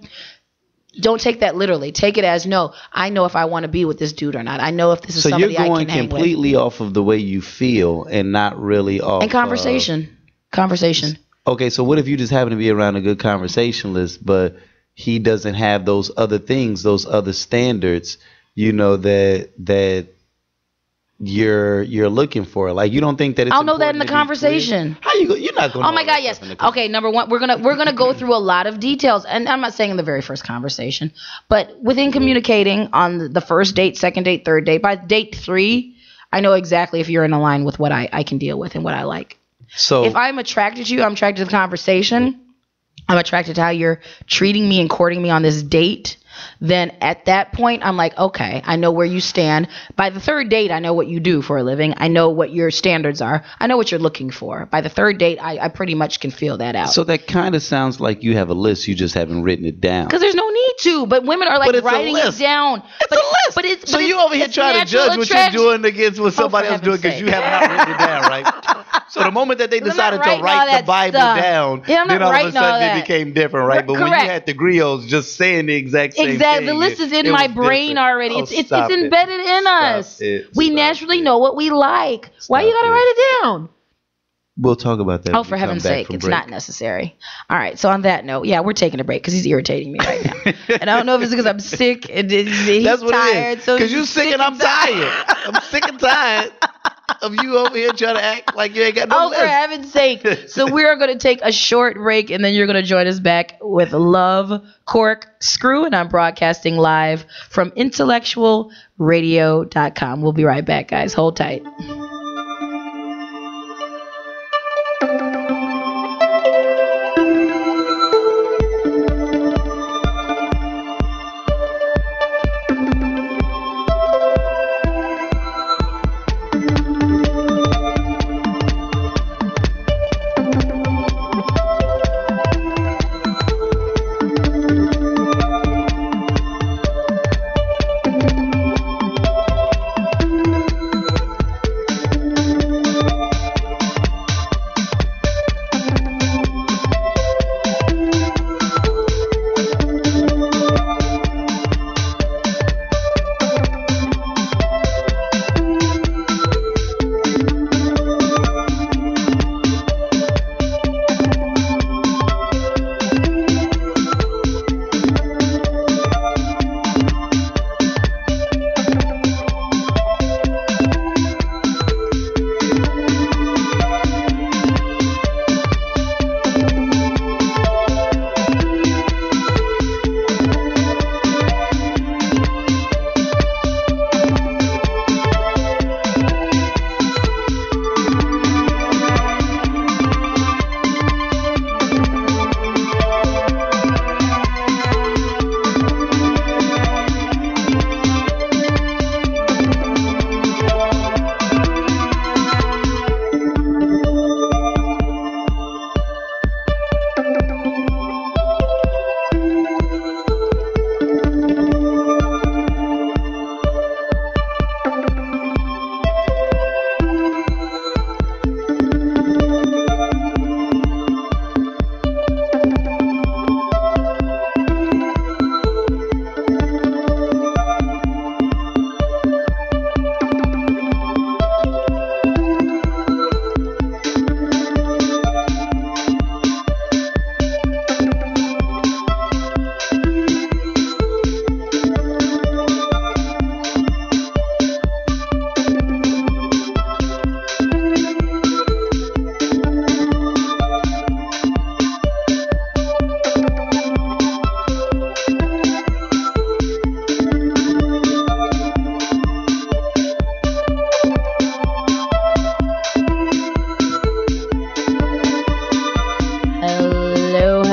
Don't take that literally. Take it as, no, I know if I want to be with this dude or not. I know if this is somebody I can hang with. So you're going completely off of the way you feel and not really off. And conversation. Okay, so what if you just happen to be around a good conversationalist, but he doesn't have those other things, those other standards, that you're looking for? Like, you don't think that it's I'll know that in the conversation. How you're not going to? Oh my God, yes. Okay, number one, we're gonna go through a lot of details, and I'm not saying in the very first conversation, but within communicating on the first date, second date, third date, by date 3, I know exactly if you're in line with what I can deal with and what I like. So if I'm attracted to you, I'm attracted to the conversation, I'm attracted to how you're treating me and courting me on this date, then at that point, I'm like, okay, I know where you stand. By the third date, I know what you do for a living. I know what your standards are. I know what you're looking for. By the third date, I pretty much can feel that out. So that kind of sounds like you have a list. You just haven't written it down. Because there's no need to. But women are like writing it down. It's a list. So you over here trying to judge what you're doing against what somebody else doing because you have not written it down, right? So the moment that they decided to write the Bible down, then all of a sudden it became different, right? But when you had the griots just saying the exact same thing. The list is in my brain already. It's embedded in us. We naturally know what we like. Why you gotta write it down? We'll talk about that. Oh, for heaven's sake, it's not necessary. All right. So on that note, yeah, we're taking a break because he's irritating me right now. And I don't know if it's because I'm sick and he's That's what tired. It is. Because you're sick and I'm tired. I'm sick and tired of you over here trying to act like you ain't got no list. For heaven's sake. So we are going to take a short break and then you're going to join us back with Love, Cork, Scew, and I'm broadcasting live from IntellectualRadio.com. We'll be right back, guys. Hold tight.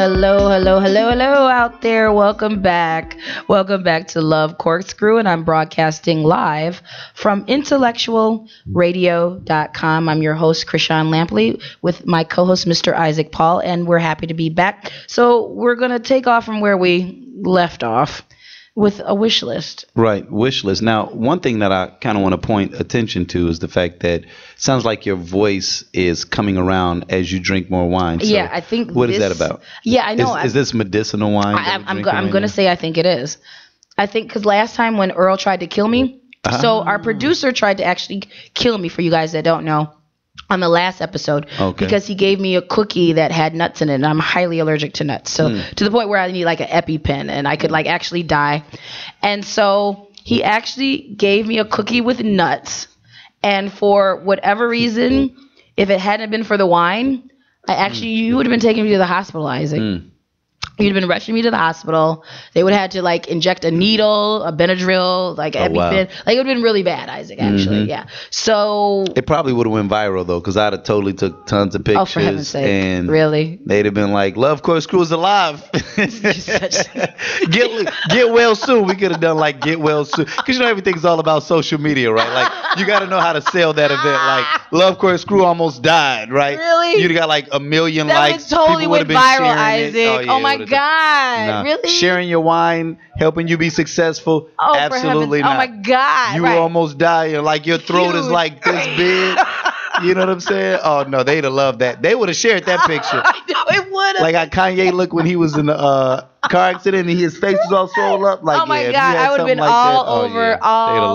hello out there. Welcome back. Welcome back to Love Corkscrew, and I'm broadcasting live from IntellectualRadio.com. I'm your host, Chrishon Lampley, with my co-host, Mr. Isaac Paul, and we're happy to be back. So we're going to take off from where we left off with a wish list. Right, wish list. Now, one thing that I kind of want to point attention to is the fact that it sounds like your voice is coming around as you drink more wine. So yeah, I think. What is that about? Yeah, I know. Is this medicinal wine? I'm going to say I think it is. I think because last time when Earl tried to kill me, so our producer tried to actually kill me, for you guys that don't know, on the last episode, because he gave me a cookie that had nuts in it, and I'm highly allergic to nuts. So to the point where I need like an EpiPen, and I could like actually die. And so he actually gave me a cookie with nuts. And for whatever reason, if it hadn't been for the wine, you would have been taking me to the hospital, Isaac. You'd have been rushing me to the hospital. They would have had to like inject a needle, a Benadryl, like EpiPen. Wow. Like it would have been really bad, Isaac, actually. Yeah. So it probably would have went viral though, because I'd have totally took tons of pictures. Oh, for heaven's sake. And really? They'd have been like, Love Corkscrew is alive. Get well soon. We could have done like get well soon. Because you know everything's all about social media, right? Like you got to know how to sell that event. Like Love Corkscrew almost died, right? Really? You'd got like 1 million likes. That totally went viral, Isaac. Oh my God. Really? Sharing your wine, helping you be successful? Oh, absolutely not. Oh my God. You almost dying. Like your throat is like this big. You know what I'm saying? Oh no, they'd have loved that. They would have shared that picture. I know it would have. Like how Kanye looked when he was in the car accident and his face was all swollen up. Like, oh my God, I would have been like all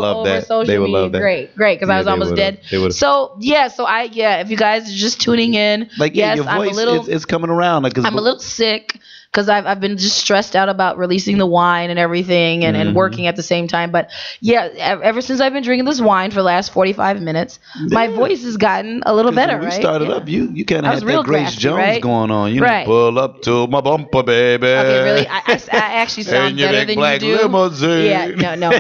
over social media. Great, because I was almost dead. So if you guys are just tuning in, like your voice it's coming around. Like I'm a little sick. Because I've been just stressed out about releasing the wine and everything and working at the same time. But yeah, ever since I've been drinking this wine for the last 45 minutes, my voice has gotten a little better, when right? We started up, you kind of had that Grace Jones going on. You know, pull up to my bumper, baby. Okay, really? I actually sound better than you do. Limousine. Yeah, no.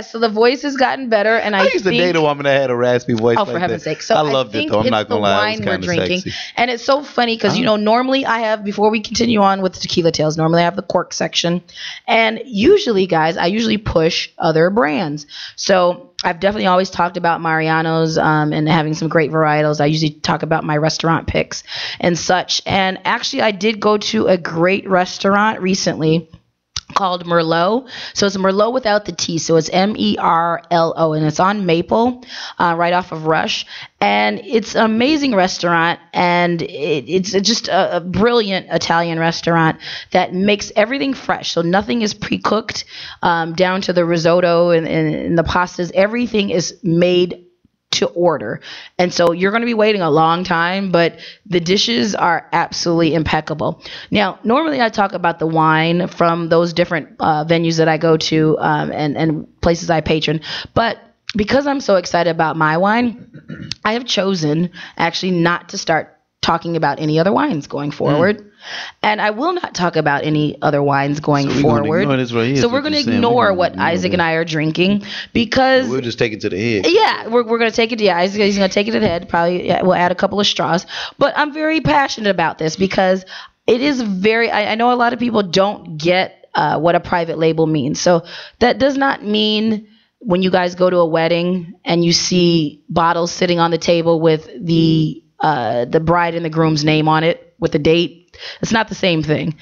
So the voice has gotten better, and I used to date a woman that had a raspy voice. Oh, for heaven's sake! So I loved it though. I'm not gonna lie, it was kind of sexy. And it's so funny because normally I have, before we continue on with the tequila tales, normally I have the cork section, and usually, guys, I usually push other brands. So I've definitely always talked about Mariano's and having some great varietals. I usually talk about my restaurant picks and such. And actually, I did go to a great restaurant recently called Merlot. So it's Merlot without the T. So it's Merlo, and it's on Maple, right off of Rush. And it's an amazing restaurant, and it's just a brilliant Italian restaurant that makes everything fresh. So nothing is pre-cooked, down to the risotto and the pastas. Everything is made to order. And so you're going to be waiting a long time, but the dishes are absolutely impeccable. Now, normally I talk about the wine from those different venues that I go to and places I patron, but because I'm so excited about my wine, I have chosen actually not to start talking about any other wines going forward. And I will not talk about any other wines going forward. So we're going to ignore what Isaac and I are drinking, because we'll just take it to the head. Yeah, we're going to take it. Yeah, Isaac, he's going to take it to the head. Probably we'll add a couple of straws. But I'm very passionate about this because it is I know a lot of people don't get what a private label means. So that does not mean when you guys go to a wedding and you see bottles sitting on the table with the bride and the groom's name on it with the date. It's not the same thing.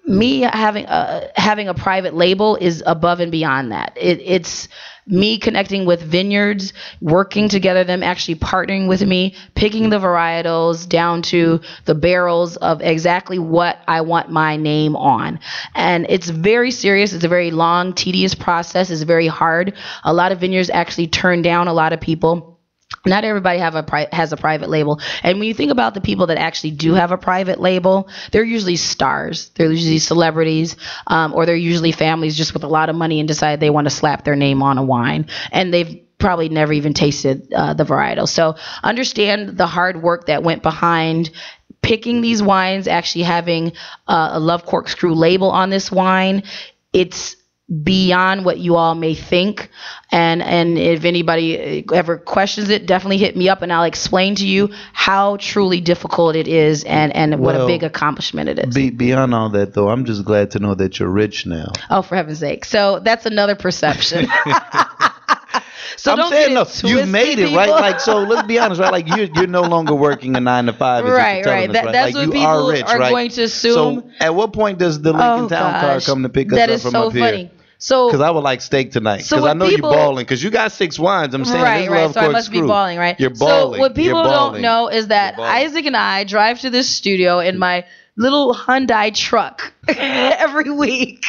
Me having a private label is above and beyond that. It's me connecting with vineyards, working together, them actually partnering with me, picking the varietals down to the barrels of exactly what I want my name on. And it's very serious. It's a very long, tedious process. It's very hard. A lot of vineyards actually turn down a lot of people. Not everybody has a private label. And when you think about the people that actually do have a private label, they're usually stars. They're usually celebrities, or they're usually families just with a lot of money and decide they want to slap their name on a wine. And they've probably never even tasted the varietal. So understand the hard work that went behind picking these wines, actually having a Love Corkscrew label on this wine. It's beyond what you all may think. And if anybody ever questions it, definitely hit me up and I'll explain to you how truly difficult it is and what a big accomplishment it is. Beyond all that, though, I'm just glad to know that you're rich now. Oh, for heaven's sake. So that's another perception. So I'm saying, no, you made it, right? Like, so let's be honest, right? Like, you're no longer working a 9 to 5. Right. Us, That's like, what you people are rich, right? going to assume. So at what point does the Lincoln Town car come to pick us that up is from so up funny. here? So, because I would like steak tonight. So because I know people, you're balling. Because you got 6 wines. I'm saying, right. So I must be balling, right? You're balling. So what people don't know is that Isaac and I drive to this studio in my little Hyundai truck every week.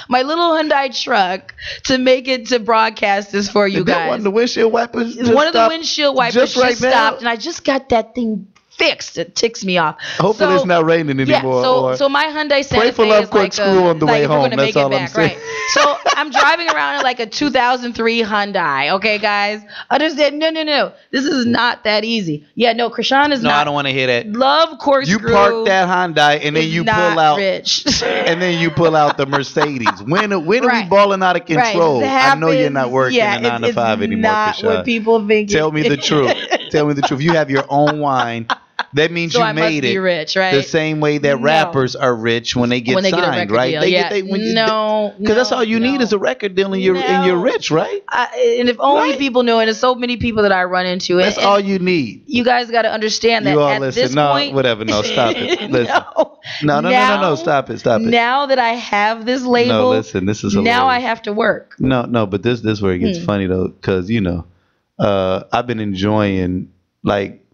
My little Hyundai truck to make it to broadcast this for you guys. One of the windshield wipers. One of the windshield wipers just stopped, now? and I just got that thing fixed. It ticks me off. Hopefully it's not raining anymore. Yeah, so my Hyundai Santa Fe pray for Love is Cork like Scew on the way home. We're gonna That's make all it I'm back, saying. right? So I'm driving around in like a 2003 Hyundai. Okay, guys, understand? No. This is not that easy. Yeah, no, Chrishon is not. No, I don't want to hear that. Love Corkscrew. You park that Hyundai and then you pull out rich. and then you pull out the Mercedes. When are we balling out of control? I know you're not working a 9 to 5 anymore, not Chrishon. what people think. Tell me the truth. Tell me the truth. You have your own wine. That means so you I made must it be rich, right? the same way that rappers are rich when they get signed, get a record right? Deal. Because that's all you need is a record deal and you're rich, right? And if only people knew, and there's so many people that I run into. That's all you need. You guys got to understand that at this point. Whatever. No, stop it. Listen. No. Stop it. Now that I have this label. No, listen. This is hilarious. Now I have to work. No, but this is where it gets funny though, because I've been enjoying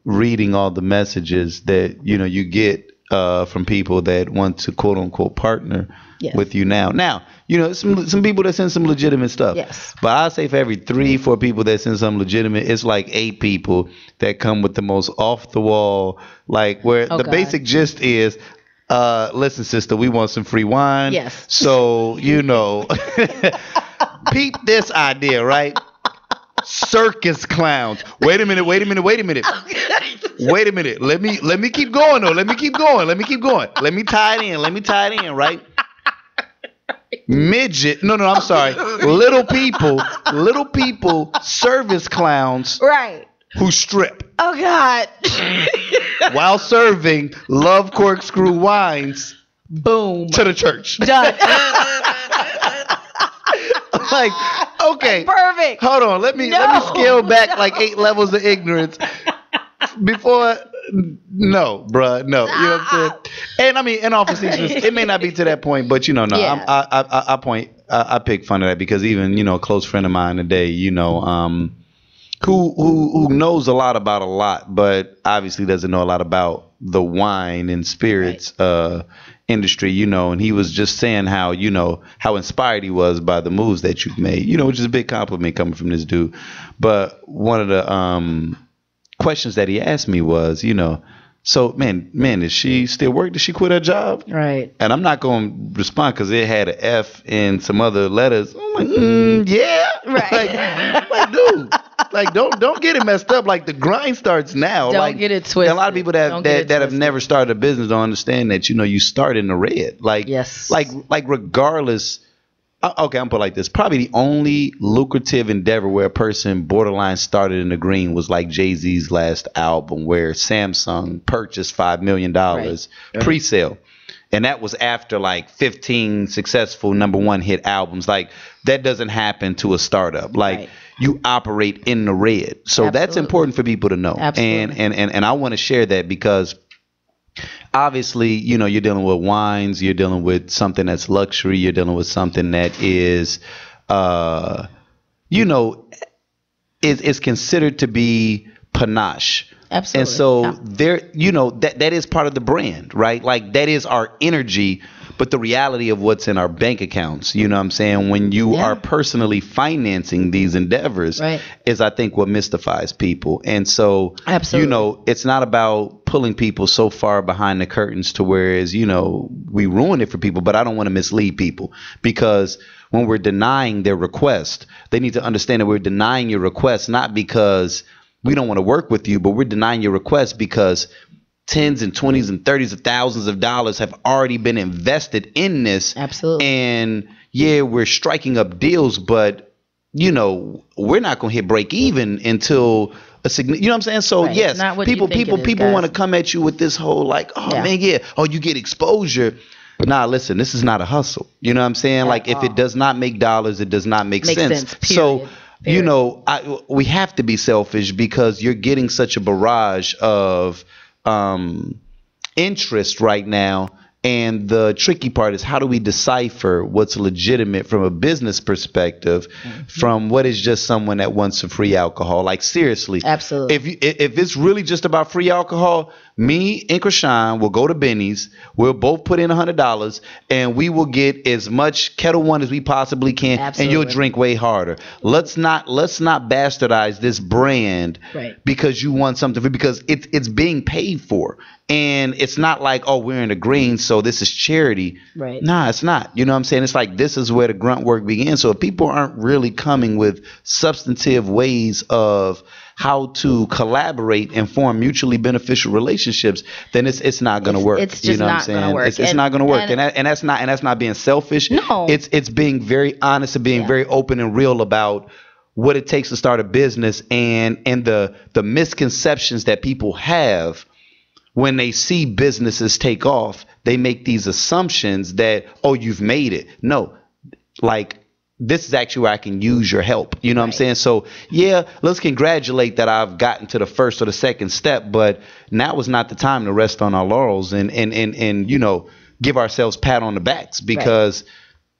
reading all the messages that you get from people that want to quote unquote partner with you now. Now, some people that send some legitimate stuff. Yes. But I say for every 3-4 people that send some legitimate, it's like 8 people that come with the most off the wall, where the basic gist is, listen, sister, we want some free wine. Yes. So, peep this idea, right? Circus clowns. Wait a minute. Wait a minute. Let me keep going though. Let me keep going. Let me tie it in, right? Midget. No, I'm sorry. Little people, service clowns. Right. Who strip. Oh God. While serving Love Corkscrew wines. Boom. To the church. Done. Okay. Perfect. Hold on. Let me scale back 8 levels of ignorance before. No, bruh. No. You know what I'm saying? And I mean, in all facetious, it may not be to that point, but I pick fun of that because even, a close friend of mine today, who knows a lot about a lot, but obviously doesn't know a lot about the wine and spirits industry, and he was just saying how, how inspired he was by the moves that you've made, which is a big compliment coming from this dude. But one of the questions that he asked me was, so man, is she still working? Did she quit her job? Right. And I'm not going to respond because it had an F and some other letters. I'm like, yeah. Right. Dude. Don't get it messed up. The grind starts now. Don't get it twisted. A lot of people that have never started a business don't understand that, you start in the red. Yes. Regardless. Okay, I'm put it like this. Probably the only lucrative endeavor where a person borderline started in the green was Jay-Z's last album, where Samsung purchased $5 million pre-sale. And that was after 15 successful #1 hit albums. That doesn't happen to a startup. You operate in the red. So that's important for people to know. Absolutely. And I want to share that because obviously, you're dealing with wines, you're dealing with something that's luxury, you're dealing with something that is is considered to be panache. Absolutely. And so there, that is part of the brand, right? That is our energy, but the reality of what's in our bank accounts, you know what I'm saying? When you are personally financing these endeavors is, I think, what mystifies people. And so, it's not about pulling people so far behind the curtains to whereas, we ruin it for people, but I don't want to mislead people because when we're denying their request, they need to understand that we're denying your request, not because we don't want to work with you, but we're denying your request because tens and 20s and 30s of thousands of dollars have already been invested in this. Absolutely. And, yeah, we're striking up deals, but you know, we're not going to hit break even until you know what I'm saying? So Right. It's yes, not what you people think it is, people want to guys. come at you with this whole like, oh Yeah. man, yeah, oh you get exposure. Nah, listen, this is not a hustle. You know what I'm saying? At Like if it all. does not make dollars, it does not make Makes sense. sense, So, period. you Period. know, we have to be selfish because you're getting such a barrage of interest right now. And the tricky part is how do we decipher what's legitimate from a business perspective from what is just someone that wants some free alcohol? Like seriously, Absolutely. if it's really just about free alcohol, me and Chrishon will go to Benny's. We'll both put in $100, and we will get as much Kettle One as we possibly can, and you'll Absolutely. drink way harder. Let's not bastardize this brand Right. because you want something free, because it's being paid for, and it's not like, oh, we're in the green, so this is charity. Right. Nah, it's not. You know what I'm saying? It's like this is where the grunt work begins. So if people aren't really coming with substantive ways of how to collaborate and form mutually beneficial relationships, then it's not going to work. It's just you know not what I'm saying? gonna work. It's not going to work. And And that's not being selfish. No. It's being very honest and being Yeah. very open and real about what it takes to start a business and the misconceptions that people have when they see businesses take off. They make these assumptions that, oh, you've made it. No, like this is actually where I can use your help. You know what I'm Right. saying? So yeah, let's congratulate that I've gotten to the first or the second step, but now is not the time to rest on our laurels and you know, give ourselves pat on the backs because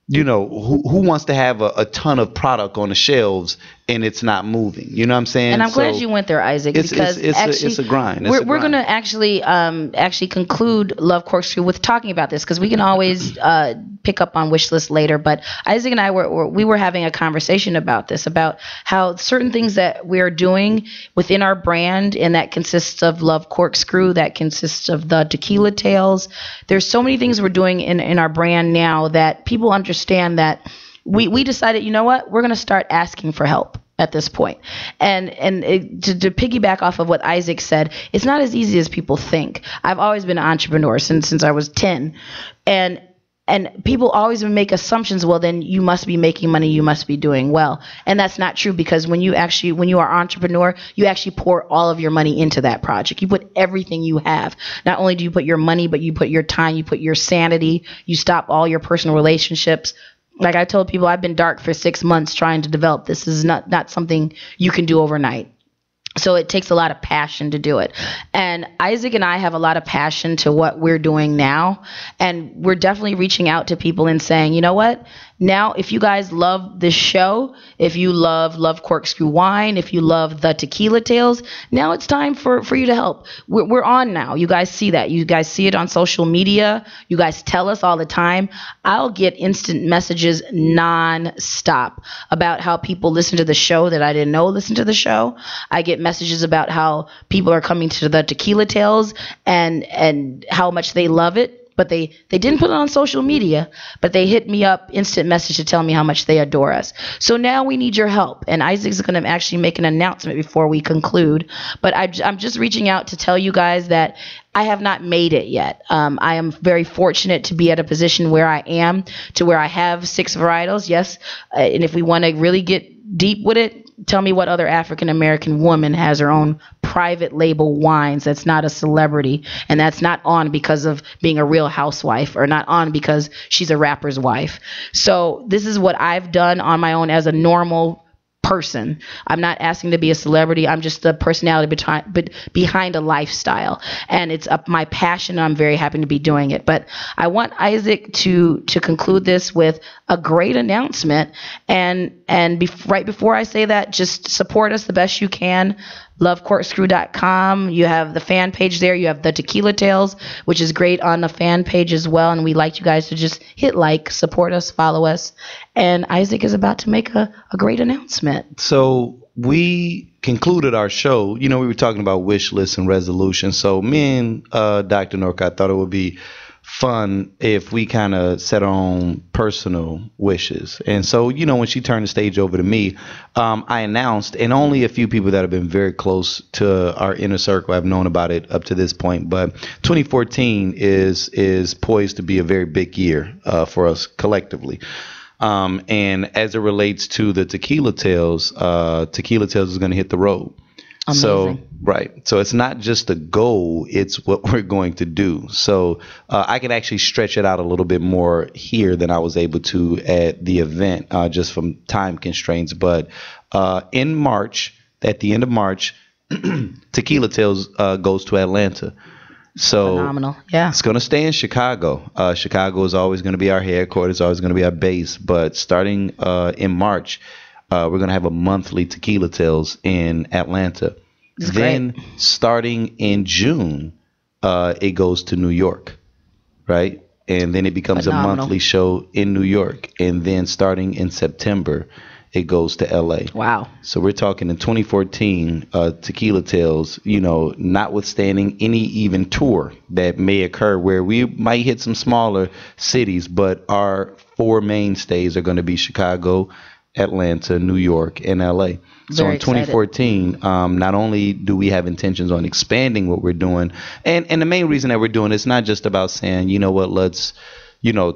you know, who wants to have a ton of product on the shelves and it's not moving? You know what I'm saying? And I'm glad So you went there, Isaac, because it's a grind. It's we're a going grind. to actually conclude Love Corkscrew with talking about this because we can always pick up on wish list later. But Isaac and I were having a conversation about this, about how certain things that we're doing within our brand, and that consists of Love Corkscrew, that consists of the Tequila Tales. There's so many things we're doing in our brand now that people understand that we decided, you know what, we're going to start asking for help at this point. And to piggyback off of what Isaac said, it's not as easy as people think. I've always been an entrepreneur since I was 10. And people always make assumptions, well, then you must be making money, you must be doing well. And that's not true, because when you are an entrepreneur, you actually pour all of your money into that project. You put everything you have. Not only do you put your money, but you put your time, you put your sanity, you stop all your personal relationships. Like I told people, I've been dark for 6 months trying to develop this. This is not something you can do overnight. So it takes a lot of passion to do it. And Isaac and I have a lot of passion to what we're doing now. And we're definitely reaching out to people and saying, you know what? Now, if you guys love this show, if you love Corkscrew Wine, if you love the Tequila Tales, now it's time for you to help. We're on now. You guys see that. You guys see it on social media. You guys tell us all the time. I'll get instant messages non-stop about how people listen to the show that I didn't know listened to the show. I get messages about how people are coming to the Tequila Tales and how much they love it. But they didn't put it on social media, but they hit me up, instant message, to tell me how much they adore us. So now we need your help. And Isaac's going to actually make an announcement before we conclude. But I'm just reaching out to tell you guys that I have not made it yet. I am very fortunate to be at a position where I am, to where I have 6 varietals. Yes. And if we want to really get deep with it, tell me what other African American woman has her own private label wines that's not a celebrity, and that's not on because of being a real housewife, or not on because she's a rapper's wife. So this is what I've done on my own as a normal person. I'm not asking to be a celebrity. I'm just the personality behind a lifestyle, and it's my passion, and I'm very happy to be doing it. But I want Isaac to conclude this with a great announcement, and right before I say that, just support us the best you can. LoveCorkscrew.com. You have the fan page there. You have the Tequila Tales, which is great on the fan page as well. And we like you guys to just hit like, support us, follow us. And Isaac is about to make a great announcement. So we concluded our show. You know, we were talking about wish lists and resolutions. So me and Dr. Norcott thought it would be fun if we kind of set our own personal wishes. And so, you know, when she turned the stage over to me, I announced, and only a few people that have been very close to our inner circle have known about it up to this point, but 2014 is poised to be a very big year for us collectively. And as it relates to the Tequila Tales is going to hit the road. Amazing. So, right. So it's not just a goal, it's what we're going to do. So I can actually stretch it out a little bit more here than I was able to at the event, just from time constraints. But in March, at the end of March, Tequila Tales goes to Atlanta. So phenomenal. Yeah. It's going to stay in Chicago. Chicago is always going to be our headquarters, always going to be our base. But starting in March, we're going to have a monthly Tequila Tales in Atlanta. That's then great. starting in June, it goes to New York, right? And then it becomes Phenomenal. a monthly show in New York. And then starting in September, it goes to LA. Wow. So we're talking in 2014, Tequila Tales, notwithstanding any even tour that may occur where we might hit some smaller cities, but our four mainstays are going to be Chicago, Atlanta, New York, and LA. So Very in 2014, not only do we have intentions on expanding what we're doing, and the main reason that we're doing it's not just about saying, you know what, let's,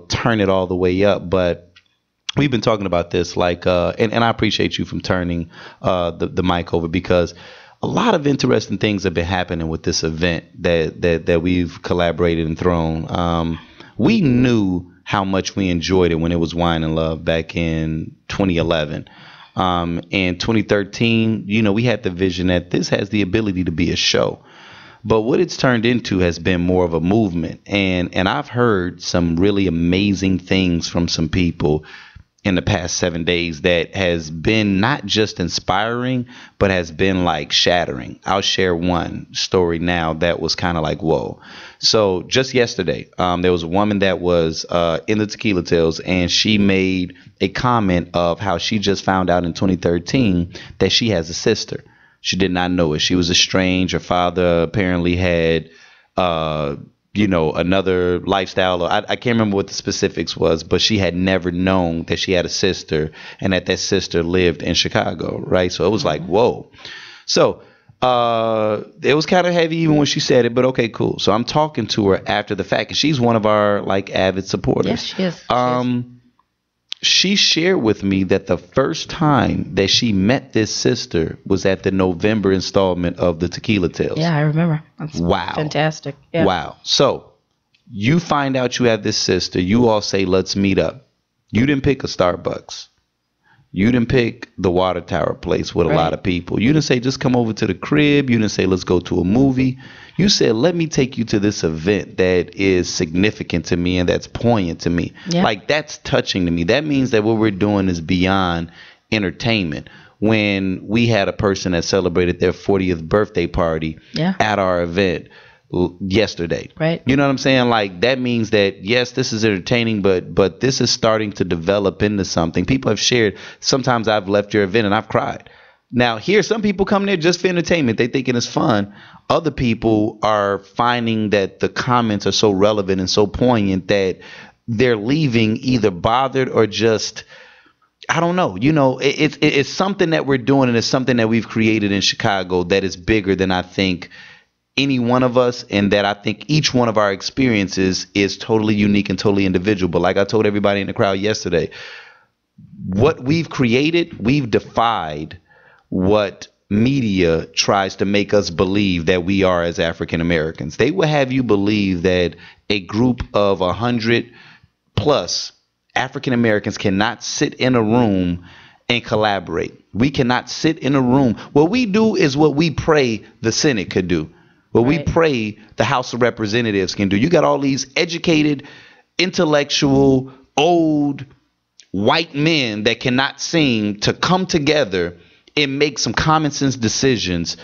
turn it all the way up, but we've been talking about this and I appreciate you from turning the mic over, because a lot of interesting things have been happening with this event that we've collaborated and thrown. We knew how much we enjoyed it when it was Wine and Love back in 2011. In 2013, we had the vision that this has the ability to be a show. But what it's turned into has been more of a movement. And I've heard some really amazing things from some people in the past 7 days that has been not just inspiring, but has been like shattering. I'll share one story now that was kind of like, whoa. So just yesterday, there was a woman that was in the Tequila Tales, and she made a comment of how she just found out in 2013 that she has a sister. She did not know it. She was estranged. Her father apparently had another lifestyle. I can't remember what the specifics was, but she had never known that she had a sister and that sister lived in Chicago, right? So it was like, whoa. So it was kind of heavy even when she said it, but okay, cool. So I'm talking to her after the fact, and she's one of our avid supporters. Yes, she is. She shared with me that the first time that she met this sister was at the November installment of the Tequila Tales. Yeah, I remember. That's wow. Fantastic. Yeah. Wow. So you find out you have this sister. You all say, let's meet up. You didn't pick a Starbucks. You didn't pick the Water Tower place with a lot of people. You didn't say, just come over to the crib. You didn't say, let's go to a movie. You said, let me take you to this event that is significant to me and that's poignant to me. Yeah. Like, that's touching to me. That means that what we're doing is beyond entertainment. When we had a person that celebrated their 40th birthday party at our event yesterday. Right. You know what I'm saying? Like, that means that, yes, this is entertaining, but this is starting to develop into something. People have shared, sometimes I've left your event and I've cried. Now, here, some people come there just for entertainment. They thinking it's fun. Other people are finding that the comments are so relevant and so poignant that they're leaving either bothered or just, I don't know. It's something that we're doing, and it's something that we've created in Chicago that is bigger than I think any one of us, and that I think each one of our experiences is totally unique and totally individual. But like I told everybody in the crowd yesterday, what we've created, we've defied what media tries to make us believe that we are as African Americans. They will have you believe that a group of 100 plus African Americans cannot sit in a room and collaborate. We cannot sit in a room. What we do is what we pray the Senate could do. What we pray the House of Representatives can do. You got all these educated, intellectual, old, white men that cannot seem to come together and make some common sense decisions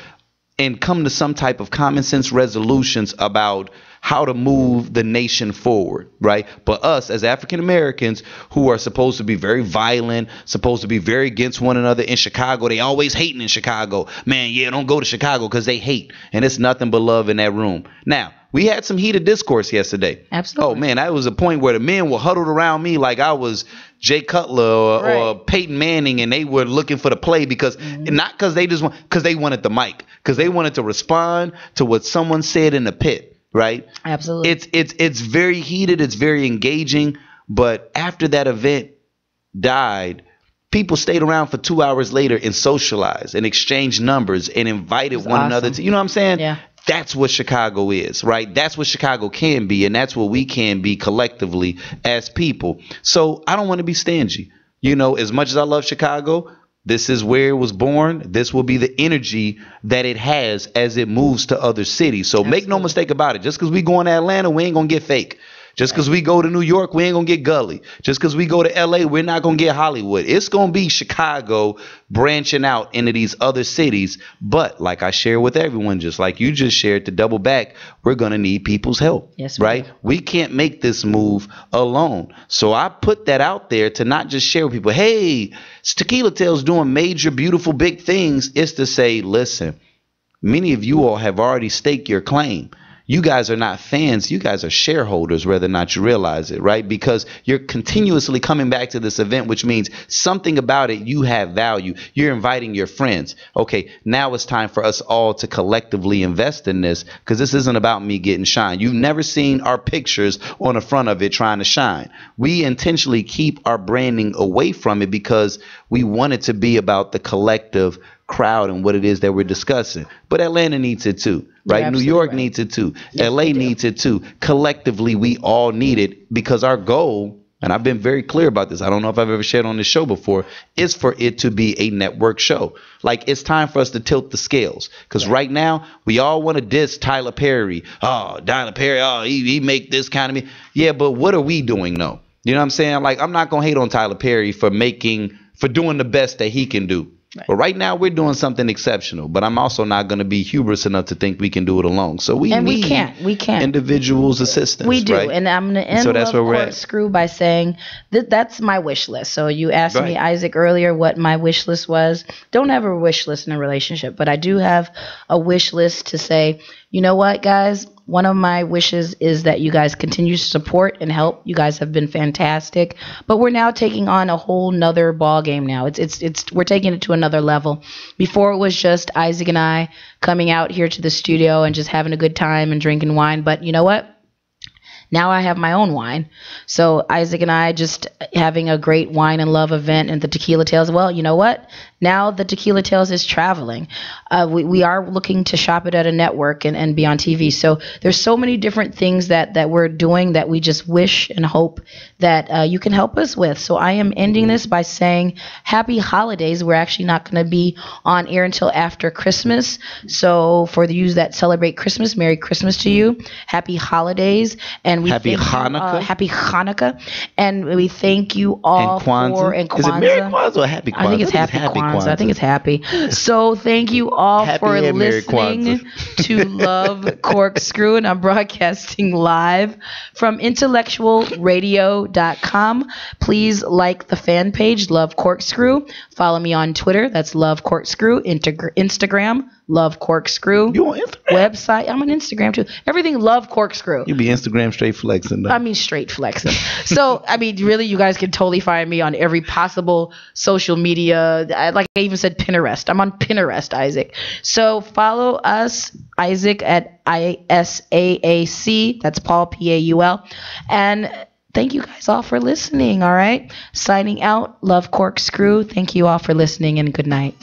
and come to some type of common sense resolutions about how to move the nation forward, right? But us as African Americans who are supposed to be very violent, supposed to be very against one another in Chicago, they always hating in Chicago. Man, yeah, don't go to Chicago because they hate. And it's nothing but love in that room. Now, we had some heated discourse yesterday. Absolutely. Oh, man, that was a point where the men were huddled around me like I was Jay Cutler or Peyton Manning, and they were looking for the play because not because they just because they wanted the mic, because they wanted to respond to what someone said in the pit. Right. Absolutely. It's very heated. It's very engaging. But after that event, died, people stayed around for 2 hours later and socialized and exchanged numbers and invited one another to, you know what I'm saying? Yeah. That's what Chicago is, right? That's what Chicago can be, and that's what we can be collectively as people. So I don't want to be stingy. You know, as much as I love Chicago, this is where it was born. This will be the energy that it has as it moves to other cities. So make no mistake about it. Just because we going to Atlanta, we ain't going to get fake. Just because we go to New York, we ain't going to get gully. Just because we go to LA, we're not going to get Hollywood. It's going to be Chicago branching out into these other cities. But like I share with everyone, just like you just shared, to double back, we're going to need people's help. Yes, right? We can't make this move alone. So I put that out there to not just share with people, hey, Tequila Tales doing major, beautiful, big things. It's to say, listen, many of you all have already staked your claim. You guys are not fans. You guys are shareholders, whether or not you realize it, right? Because you're continuously coming back to this event, which means something about it, you have value. You're inviting your friends. Okay, now it's time for us all to collectively invest in this, because this isn't about me getting shine. You've never seen our pictures on the front of it trying to shine. We intentionally keep our branding away from it because we want it to be about the collective crowd and what it is that we're discussing. But Atlanta needs it too, right? New York needs it too. Yes, LA needs it too. Collectively, we all need it, because our goal, and I've been very clear about this, I don't know if I've ever shared on this show before, is for it to be a network show. Like, it's time for us to tilt the scales, because right now we all want to diss Tyler Perry. Oh, Tyler Perry, oh, he make this kind of me. Yeah, but what are we doing though? You know what I'm saying? Like, I'm not gonna hate on Tyler Perry for doing the best that he can do. Right. But right now we're doing something exceptional, but I'm also not going to be hubris enough to think we can do it alone. So we can't individuals' assistance. We do. Right? And I'm going to end Love Corkscrew by saying that's my wish list. So you asked me, Isaac, earlier what my wish list was. Don't have a wish list in a relationship, but I do have a wish list to say, you know what, guys? One of my wishes is that you guys continue to support and help. You guys have been fantastic, but we're now taking on a whole nother ball game now. We're taking it to another level. Before it was just Isaac and I coming out here to the studio and just having a good time and drinking wine. But you know what? Now I have my own wine. So Isaac and I just having a great wine and love event in the Tequila Tales. Well, you know what? Now the Tequila Tales is traveling. We are looking to shop it at a network and be on TV. So there's so many different things that we're doing that we just wish and hope that you can help us with. So I am ending this by saying happy holidays. We're actually not going to be on air until after Christmas. So for you that celebrate Christmas, Merry Christmas to you. Happy holidays. And we happy Hanukkah. Happy Hanukkah. And we thank you all for Kwanzaa. Is it Merry Kwanzaa or Happy Kwanzaa? I think it's Happy Kwanzaa. I think it's happy. So thank you all for listening to Love Corkscrew. And I'm broadcasting live from IntellectualRadio.com. Please like the fan page, Love Corkscrew. Follow me on Twitter. That's Love Corkscrew. Instagram, Love Corkscrew. You on Instagram? Website. I'm on Instagram too. Everything Love Corkscrew. You be Instagram straight flexing though. I mean straight flexing. So I mean really, you guys can totally find me on every possible social media. Like I even said Pinterest. I'm on Pinterest, Isaac. So follow us, Isaac, at ISAAC. That's Paul, Paul. And thank you guys all for listening. All right. Signing out. Love Corkscrew. Thank you all for listening and good night.